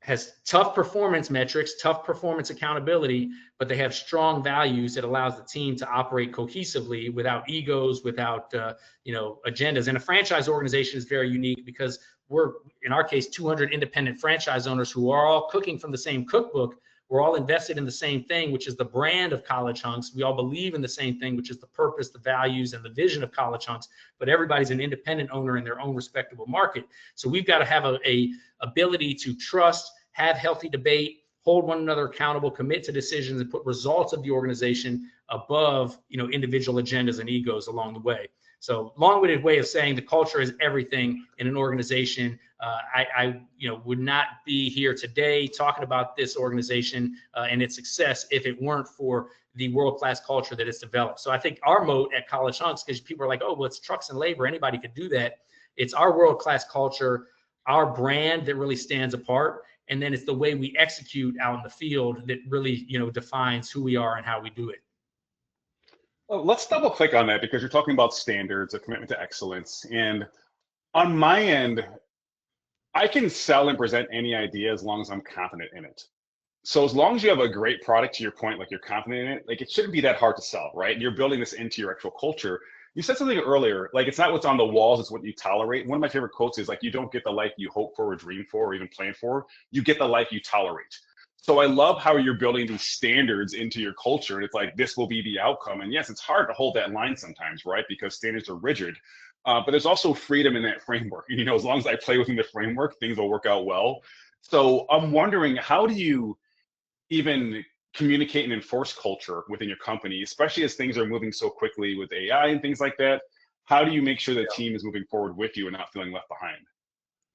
has tough performance metrics, tough performance accountability, but they have strong values that allows the team to operate cohesively without egos, without agendas. And a franchise organization is very unique because we're, in our case, 200 independent franchise owners who are all cooking from the same cookbook. We're all invested in the same thing, which is the brand of College Hunks. We all believe in the same thing, which is the purpose, the values, and the vision of College Hunks. But everybody's an independent owner in their own respectable market. So we've got to have a ability to trust, have healthy debate, hold one another accountable, commit to decisions, and put results of the organization above, individual agendas and egos along the way. So long-winded way of saying the culture is everything in an organization. I would not be here today talking about this organization and its success if it weren't for the world-class culture that it's developed. So I think our moat at College Hunks, because people are like, oh, well, it's trucks and labor, anybody could do that. It's our world-class culture, our brand that really stands apart. And then it's the way we execute out in the field that really, defines who we are and how we do it. Well, let's double click on that because you're talking about standards, a commitment to excellence. And on my end, I can sell and present any idea as long as I'm confident in it. So as long as you have a great product, to your point, like you're confident in it, like it shouldn't be that hard to sell, right? And you're building this into your actual culture. You said something earlier, like it's not what's on the walls, it's what you tolerate. One of my favorite quotes is like, you don't get the life you hope for or dream for or even plan for, you get the life you tolerate. So I love how you're building these standards into your culture. And it's like, this will be the outcome. And yes, it's hard to hold that line sometimes, right? Because standards are rigid, but there's also freedom in that framework. As long as I play within the framework, things will work out well. So I'm wondering, how do you even communicate and enforce culture within your company, especially as things are moving so quickly with AI and things like that? How do you make sure the team is moving forward with you and not feeling left behind?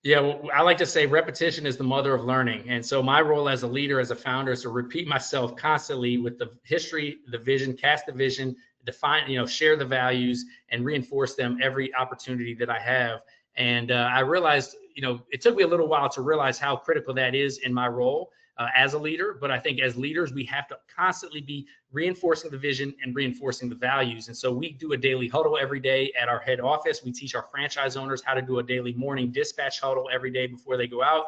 Yeah, well, I like to say repetition is the mother of learning. And so my role as a leader, as a founder, is to repeat myself constantly with the history, the vision, cast the vision, define, share the values, and reinforce them every opportunity that I have. And I realized, it took me a little while to realize how critical that is in my role as a leader. But I think as leaders, we have to constantly be reinforcing the vision and reinforcing the values. And so we do a daily huddle every day at our head office. We teach our franchise owners how to do a daily morning dispatch huddle every day before they go out.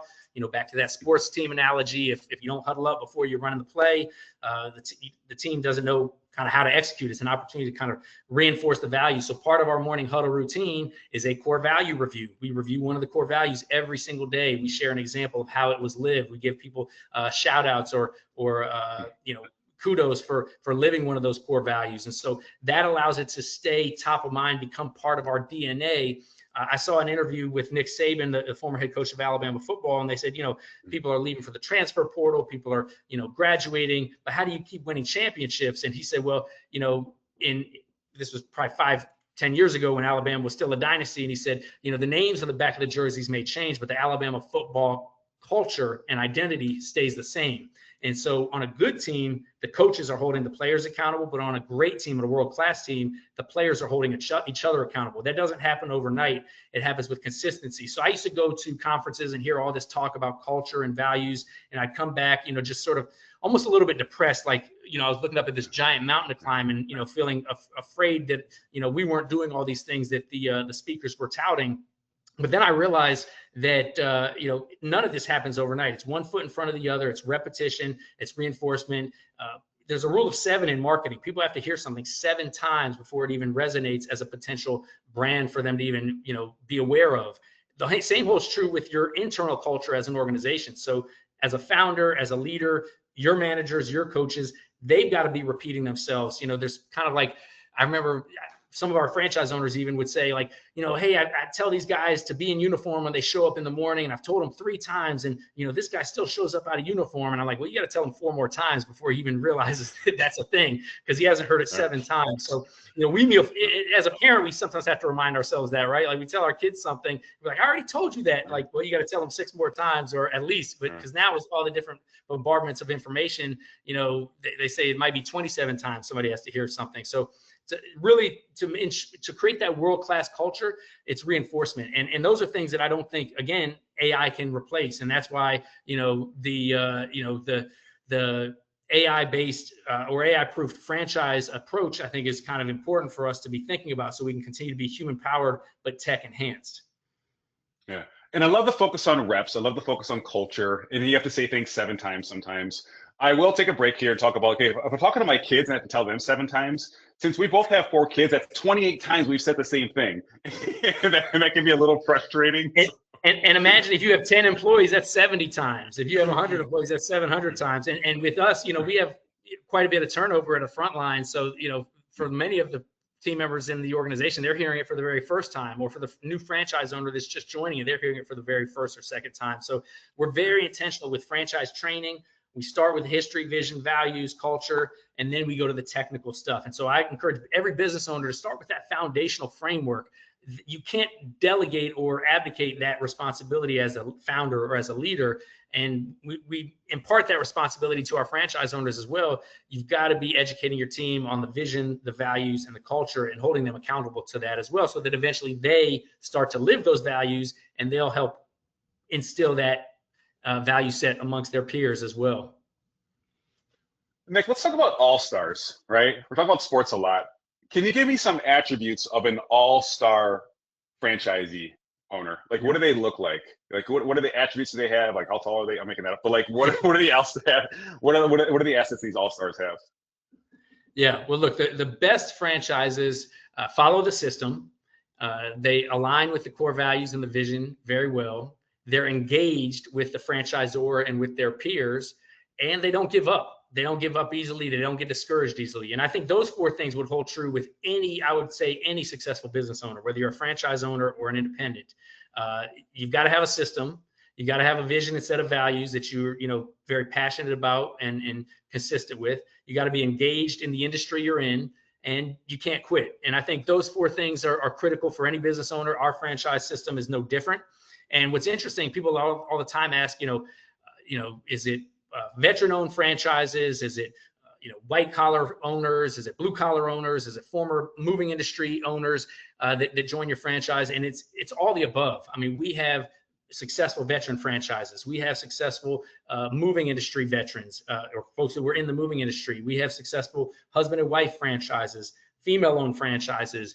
Back to that sports team analogy, if you don't huddle up before you're running the play, the team doesn't know kind of how to execute. It's an opportunity to kind of reinforce the value. So part of our morning huddle routine is a core value review. We review one of the core values every single day. We share an example of how it was lived. We give people shout outs or kudos for living one of those core values. And so that allows it to stay top of mind, become part of our DNA. I saw an interview with Nick Saban, the former head coach of Alabama football, and they said, people are leaving for the transfer portal, people are, graduating, but how do you keep winning championships? And he said, well, this was probably 5-10 years ago when Alabama was still a dynasty. And he said, the names on the back of the jerseys may change, but the Alabama football culture and identity stays the same. And so on a good team, the coaches are holding the players accountable, but on a great team, and a world-class team, the players are holding each other accountable. That doesn't happen overnight. It happens with consistency. So I used to go to conferences and hear all this talk about culture and values, and I'd come back, just sort of almost a little bit depressed, like, I was looking up at this giant mountain to climb and, feeling afraid that, we weren't doing all these things that the speakers were touting. But then I realized that, none of this happens overnight. It's one foot in front of the other. It's repetition. It's reinforcement. There's a rule of 7 in marketing. People have to hear something 7 times before it even resonates as a potential brand for them to even, be aware of. The same holds true with your internal culture as an organization. So as a founder, as a leader, your managers, your coaches, they've got to be repeating themselves. There's kind of like, I remember some of our franchise owners even would say like, hey, I tell these guys to be in uniform when they show up in the morning. And I've told them 3 times and, this guy still shows up out of uniform. And I'm like, well, you got to tell him 4 more times before he even realizes that that's a thing, because he hasn't heard it 7 times. So, as a parent, we sometimes have to remind ourselves that, right? Like we tell our kids something, we're like, I already told you that. Like, well, you got to tell them 6 more times or at least, but because now with all the different bombardments of information, they say it might be 27 times somebody has to hear something. So to create that world-class culture, it's reinforcement. And those are things that I don't think, again, AI can replace. And that's why, the AI-based or AI-proofed franchise approach, I think, is kind of important for us to be thinking about so we can continue to be human-powered but tech-enhanced. Yeah. And I love the focus on reps. I love the focus on culture. And you have to say things 7 times sometimes. I will take a break here and talk about, okay, if I'm talking to my kids and I have to tell them 7 times, since we both have 4 kids, that's 28 times we've said the same thing. and that can be a little frustrating. And imagine if you have 10 employees, that's 70 times. If you have 100 employees, that's 700 times. And with us, we have quite a bit of turnover at a front line. So, for many of the team members in the organization, they're hearing it for the very first time, or for the new franchise owner that's just joining it, they're hearing it for the very first or second time. So we're very intentional with franchise training. We start with history, vision, values, culture, and then we go to the technical stuff. And so I encourage every business owner to start with that foundational framework. You can't delegate or abdicate that responsibility as a founder or as a leader. And we impart that responsibility to our franchise owners as well. You've got to be educating your team on the vision, the values, and the culture, and holding them accountable to that as well, so that eventually they start to live those values and they'll help instill that value set amongst their peers as well. Nick, let's talk about all-stars, right? We're talking about sports a lot. Can you give me some attributes of an all-star franchisee owner? Like, what do they look like? Like, what are the attributes do they have? Like, how tall are they? I'm making that up. But like, what are the else have? What are the assets these all-stars have? Yeah, well, look, the best franchises follow the system. They align with the core values and the vision very well. They're engaged with the franchisor and with their peers, and they don't give up. They don't give up easily. They don't get discouraged easily. And I think those 4 things would hold true with I would say any successful business owner, whether you're a franchise owner or an independent. You've got to have a system. You got to have a vision and set of values that you're, very passionate about and consistent with. You got to be engaged in the industry you're in, and you can't quit. And I think those 4 things are critical for any business owner. Our franchise system is no different. And what's interesting, people all the time ask, is it veteran-owned franchises? Is it, white-collar owners? Is it blue-collar owners? Is it former moving industry owners that join your franchise? And it's all the above. I mean, we have successful veteran franchises. We have successful moving industry veterans or folks that were in the moving industry. We have successful husband and wife franchises, female-owned franchises.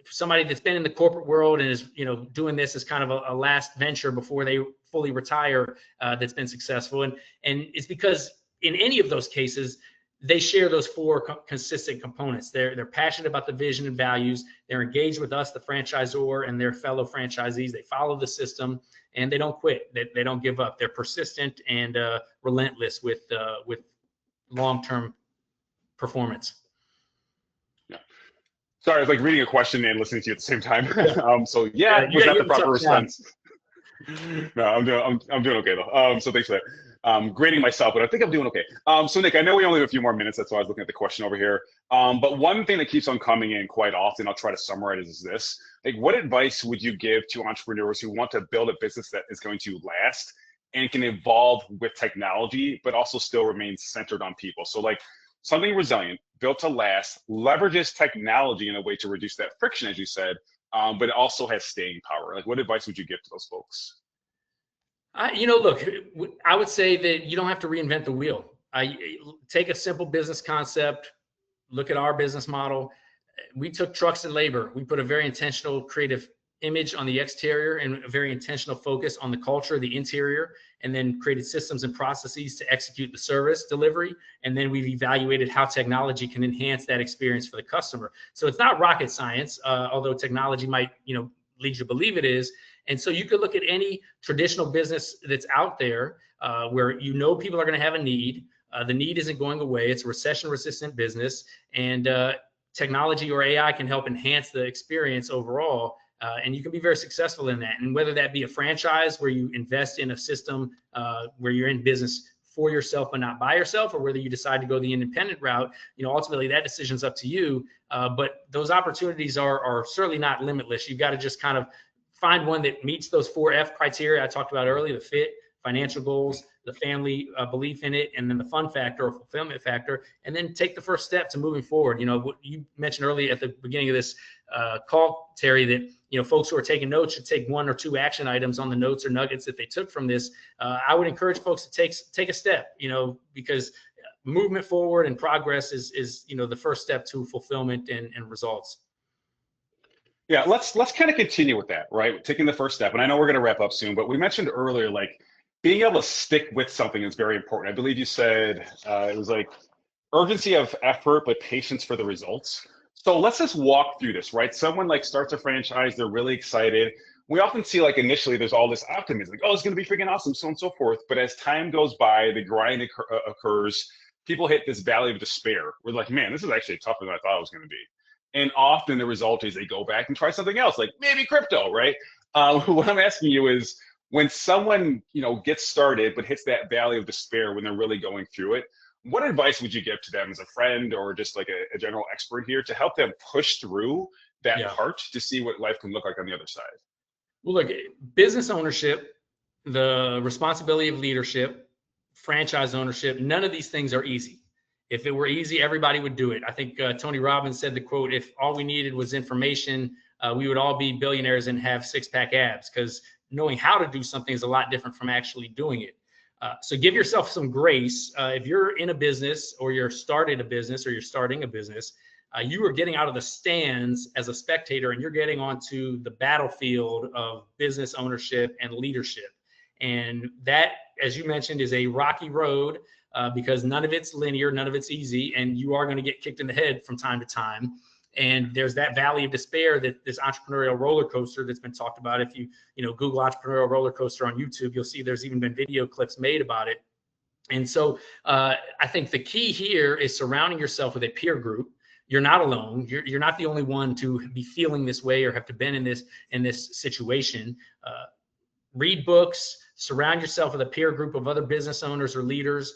Somebody that's been in the corporate world and is, doing this as kind of a last venture before they fully retire, that's been successful. And it's because in any of those cases, they share those 4 consistent components. They're passionate about the vision and values. They're engaged with us, the franchisor, and their fellow franchisees. They follow the system, and they don't quit. They don't give up. They're persistent and relentless with long-term performance. Sorry, I was like reading a question and listening to you at the same time. Was that the proper response? No, I'm doing okay though. So thanks for that. Grading myself, but I think I'm doing okay. So Nick, I know we only have a few more minutes. That's why I was looking at the question over here. But one thing that keeps on coming in quite often, I'll try to summarize, is this: like, what advice would you give to entrepreneurs who want to build a business that is going to last and can evolve with technology, but also still remain centered on people? So like, something resilient, built to last, leverages technology in a way to reduce that friction, as you said, but it also has staying power. Like, what advice would you give to those folks? Look, I would say that you don't have to reinvent the wheel. Take a simple business concept, look at our business model. We took trucks and labor. We put a very intentional creative image on the exterior and a very intentional focus on the culture, the interior, and then created systems and processes to execute the service delivery. And then we've evaluated how technology can enhance that experience for the customer. So it's not rocket science, although technology might, lead you to believe it is. And so you could look at any traditional business that's out there where people are going to have a need. The need isn't going away. It's a recession-resistant business, and technology or AI can help enhance the experience overall. And you can be very successful in that. And whether that be a franchise where you invest in a system where you're in business for yourself but not by yourself, or whether you decide to go the independent route, ultimately that decision's up to you. But those opportunities are certainly not limitless. You've got to just kind of find one that meets those 4F criteria I talked about earlier: the fit, financial goals, the family belief in it, and then the fun factor or fulfillment factor, and then take the first step to moving forward. What you mentioned earlier at the beginning of this call, Terry, that folks who are taking notes should take 1 or 2 action items on the notes or nuggets that they took from this. I would encourage folks to take a step, because movement forward and progress is the first step to fulfillment and results. Yeah, let's kind of continue with that, right? Taking the first step. And I know we're going to wrap up soon, but we mentioned earlier, like, being able to stick with something is very important. I believe you said it was like urgency of effort, but patience for the results. So let's just walk through this, right? Someone like starts a franchise, they're really excited. We often see like initially there's all this optimism, like, oh, it's going to be freaking awesome, so on and so forth. But as time goes by, the grind occurs. People hit this valley of despair. We're like, man, this is actually tougher than I thought it was going to be. And often the result is they go back and try something else, like maybe crypto, right? What I'm asking you is, when someone gets started but hits that valley of despair when they're really going through it, what advice would you give to them as a friend or just like a general expert here to help them push through that part to see what life can look like on the other side? Well, look, business ownership, the responsibility of leadership, franchise ownership, none of these things are easy. If it were easy, everybody would do it. I think Tony Robbins said the quote, if all we needed was information, we would all be billionaires and have 6-pack abs, because knowing how to do something is a lot different from actually doing it. So give yourself some grace. If you're in a business or you're starting a business, you are getting out of the stands as a spectator and you're getting onto the battlefield of business ownership and leadership. And that, as you mentioned, is a rocky road because none of it's linear, none of it's easy, and you are going to get kicked in the head from time to time. And there's that valley of despair, that this entrepreneurial roller coaster that's been talked about. If you Google entrepreneurial roller coaster on YouTube, you'll see there's even been video clips made about it. And so I think the key here is surrounding yourself with a peer group. You're not alone. You're not the only one to be feeling this way or have to been in this situation. Read books, surround yourself with a peer group of other business owners or leaders.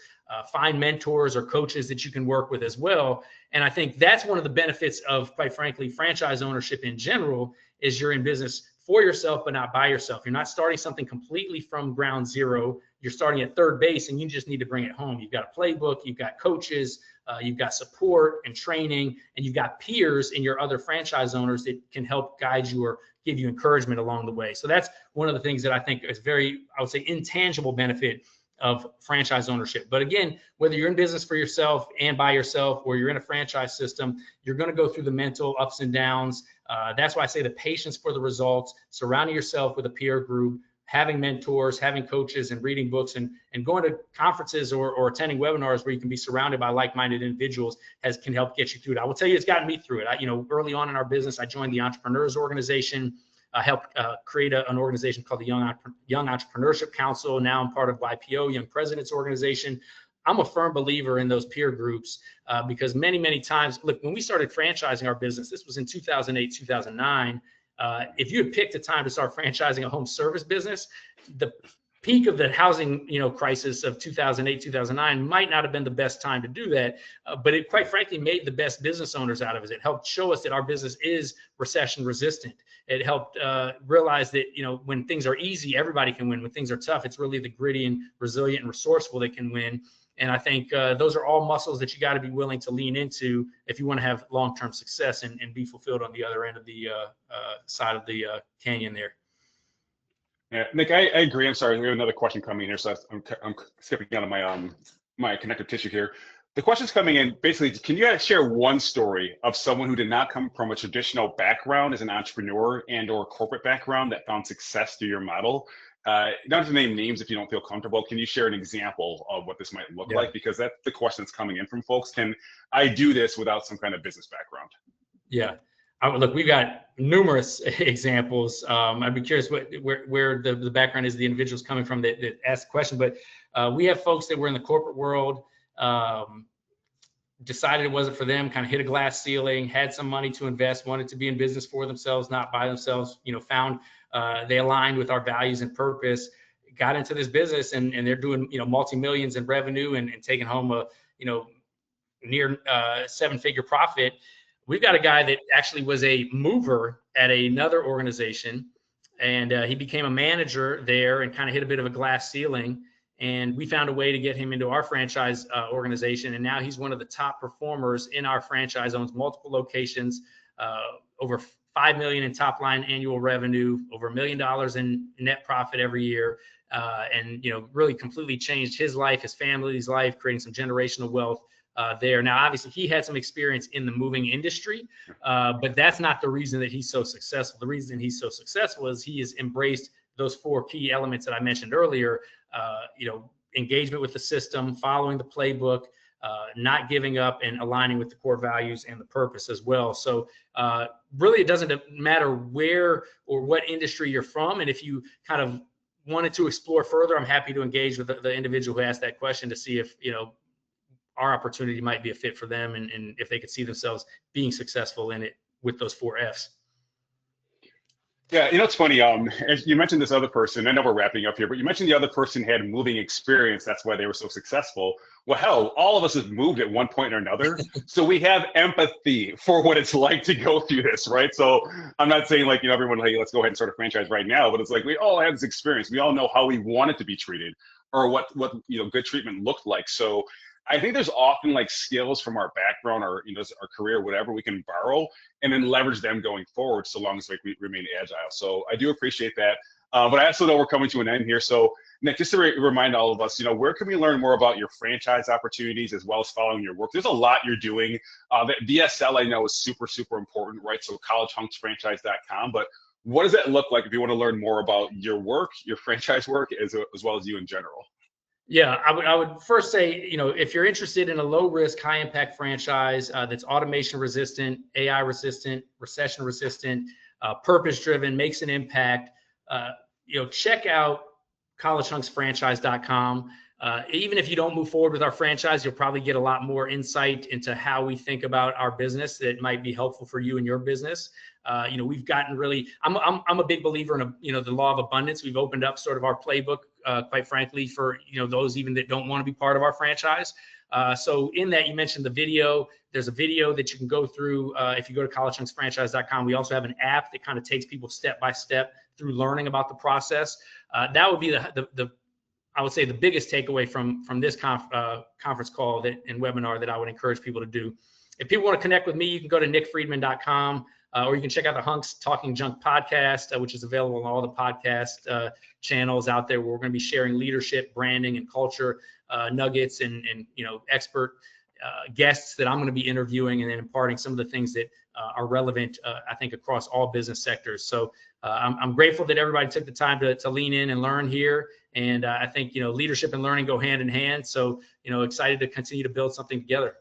Find mentors or coaches that you can work with as well. And I think that's one of the benefits of, quite frankly, franchise ownership in general, is you're in business for yourself, but not by yourself. You're not starting something completely from ground zero. You're starting at third base and you just need to bring it home. You've got a playbook, you've got coaches, you've got support and training, and you've got peers in your other franchise owners that can help guide you or give you encouragement along the way. So that's one of the things that I think is very, I would say, intangible benefit of franchise ownership. But again, whether you're in business for yourself and by yourself, or you're in a franchise system, you're going to go through the mental ups and downs. That's why I say the patience for the results, surrounding yourself with a peer group, having mentors, having coaches, and reading books, and going to conferences or attending webinars where you can be surrounded by like-minded individuals can help get you through it. I will tell you, it's gotten me through it. Early on in our business, I joined the Entrepreneurs Organization. I helped create an organization called the Young Entrepreneurship Council. Now I'm part of YPO, Young Presidents Organization. I'm a firm believer in those peer groups because many, many times, look, when we started franchising our business, this was in 2008, 2009. If you had picked a time to start franchising a home service business, the peak of the housing crisis of 2008, 2009 might not have been the best time to do that, but it quite frankly made the best business owners out of it. It helped show us that our business is recession resistant. It helped realize that when things are easy, everybody can win. When things are tough, it's really the gritty and resilient and resourceful that can win. And I think those are all muscles that you got to be willing to lean into if you want to have long-term success and be fulfilled on the other end of the side of the canyon there. Yeah, Nick, I agree. I'm sorry, we have another question coming in here, so I'm skipping out of my connective tissue here. The question's coming in basically, can you guys share one story of someone who did not come from a traditional background as an entrepreneur and or corporate background that found success through your model? You don't have to name names if you don't feel comfortable. Can you share an example of what this might look like? Because that's the question that's coming in from folks. Can I do this without some kind of business background? Yeah. Look, we've got numerous examples. I'd be curious where the background is the individual's coming from that asked the question. But we have folks that were in the corporate world decided it wasn't for them, kind of hit a glass ceiling, had some money to invest, wanted to be in business for themselves, not by themselves, found they aligned with our values and purpose, got into this business, and they're doing, multi-millions in revenue and taking home a, near 7-figure profit. We've got a guy that actually was a mover at another organization, and he became a manager there and kind of hit a bit of a glass ceiling. And we found a way to get him into our franchise organization. And now he's one of the top performers in our franchise, owns multiple locations, over $5 million in top line annual revenue, over $1 million in net profit every year. And, really completely changed his life, his family's life, creating some generational wealth there. Now, obviously, he had some experience in the moving industry, but that's not the reason that he's so successful. The reason he's so successful is he has embraced those 4 key elements that I mentioned earlier, engagement with the system, following the playbook, not giving up, and aligning with the core values and the purpose as well. So really, it doesn't matter where or what industry you're from. And if you kind of wanted to explore further, I'm happy to engage with the individual who asked that question to see if, our opportunity might be a fit for them, and if they could see themselves being successful in it with those 4 F's. Yeah, it's funny. As you mentioned this other person, I know we're wrapping up here, but you mentioned the other person had moving experience. That's why they were so successful. Well, hell, all of us have moved at one point or another. So we have empathy for what it's like to go through this, right? So I'm not saying like, everyone, hey, let's go ahead and start a franchise right now, but it's like we all have this experience. We all know how we want it to be treated, or what good treatment looked like. So I think there's often like skills from our background or our career, whatever we can borrow and then leverage them going forward, so long as like we remain agile. So I do appreciate that. But I also know we're coming to an end here. So Nick, just to remind all of us, where can we learn more about your franchise opportunities as well as following your work? There's a lot you're doing. That VSL I know is super, super important, right? So collegehunksfranchise.com. But what does that look like if you want to learn more about your work, your franchise work, as well as you in general? Yeah, I would first say, if you're interested in a low risk, high impact franchise that's automation resistant, AI resistant, recession resistant, purpose driven, makes an impact, check out collegehunksfranchise.com. Even if you don't move forward with our franchise, you'll probably get a lot more insight into how we think about our business that might be helpful for you and your business. We've gotten really, I'm a big believer in the law of abundance. We've opened up sort of our playbook, quite frankly, for those even that don't want to be part of our franchise. So in that, you mentioned the video. There's a video that you can go through if you go to collegehunksfranchise.com. We also have an app that kind of takes people step by step through learning about the process. That would be I would say the biggest takeaway from this conference call and webinar that I would encourage people to do. If people want to connect with me, you can go to nickfriedman.com, or you can check out the Hunks Talking Junk podcast, which is available on all the podcast channels out there, where we're going to be sharing leadership, branding, and culture nuggets and expert guests that I'm going to be interviewing, and then imparting some of the things that are relevant, I think, across all business sectors. So I'm grateful that everybody took the time to lean in and learn here. And I think, leadership and learning go hand in hand. So, excited to continue to build something together.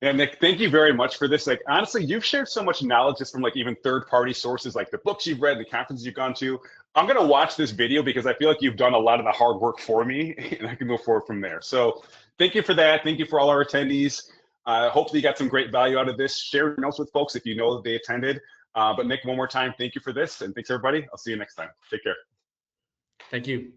Yeah, Nick, thank you very much for this. Like, honestly, you've shared so much knowledge just from like even third-party sources, like the books you've read, the conferences you've gone to. I'm going to watch this video because I feel like you've done a lot of the hard work for me, and I can go forward from there. So thank you for that. Thank you for all our attendees. Hopefully you got some great value out of this. Share your notes with folks if you know that they attended. But Nick, one more time, thank you for this. And thanks, everybody. I'll see you next time. Take care. Thank you.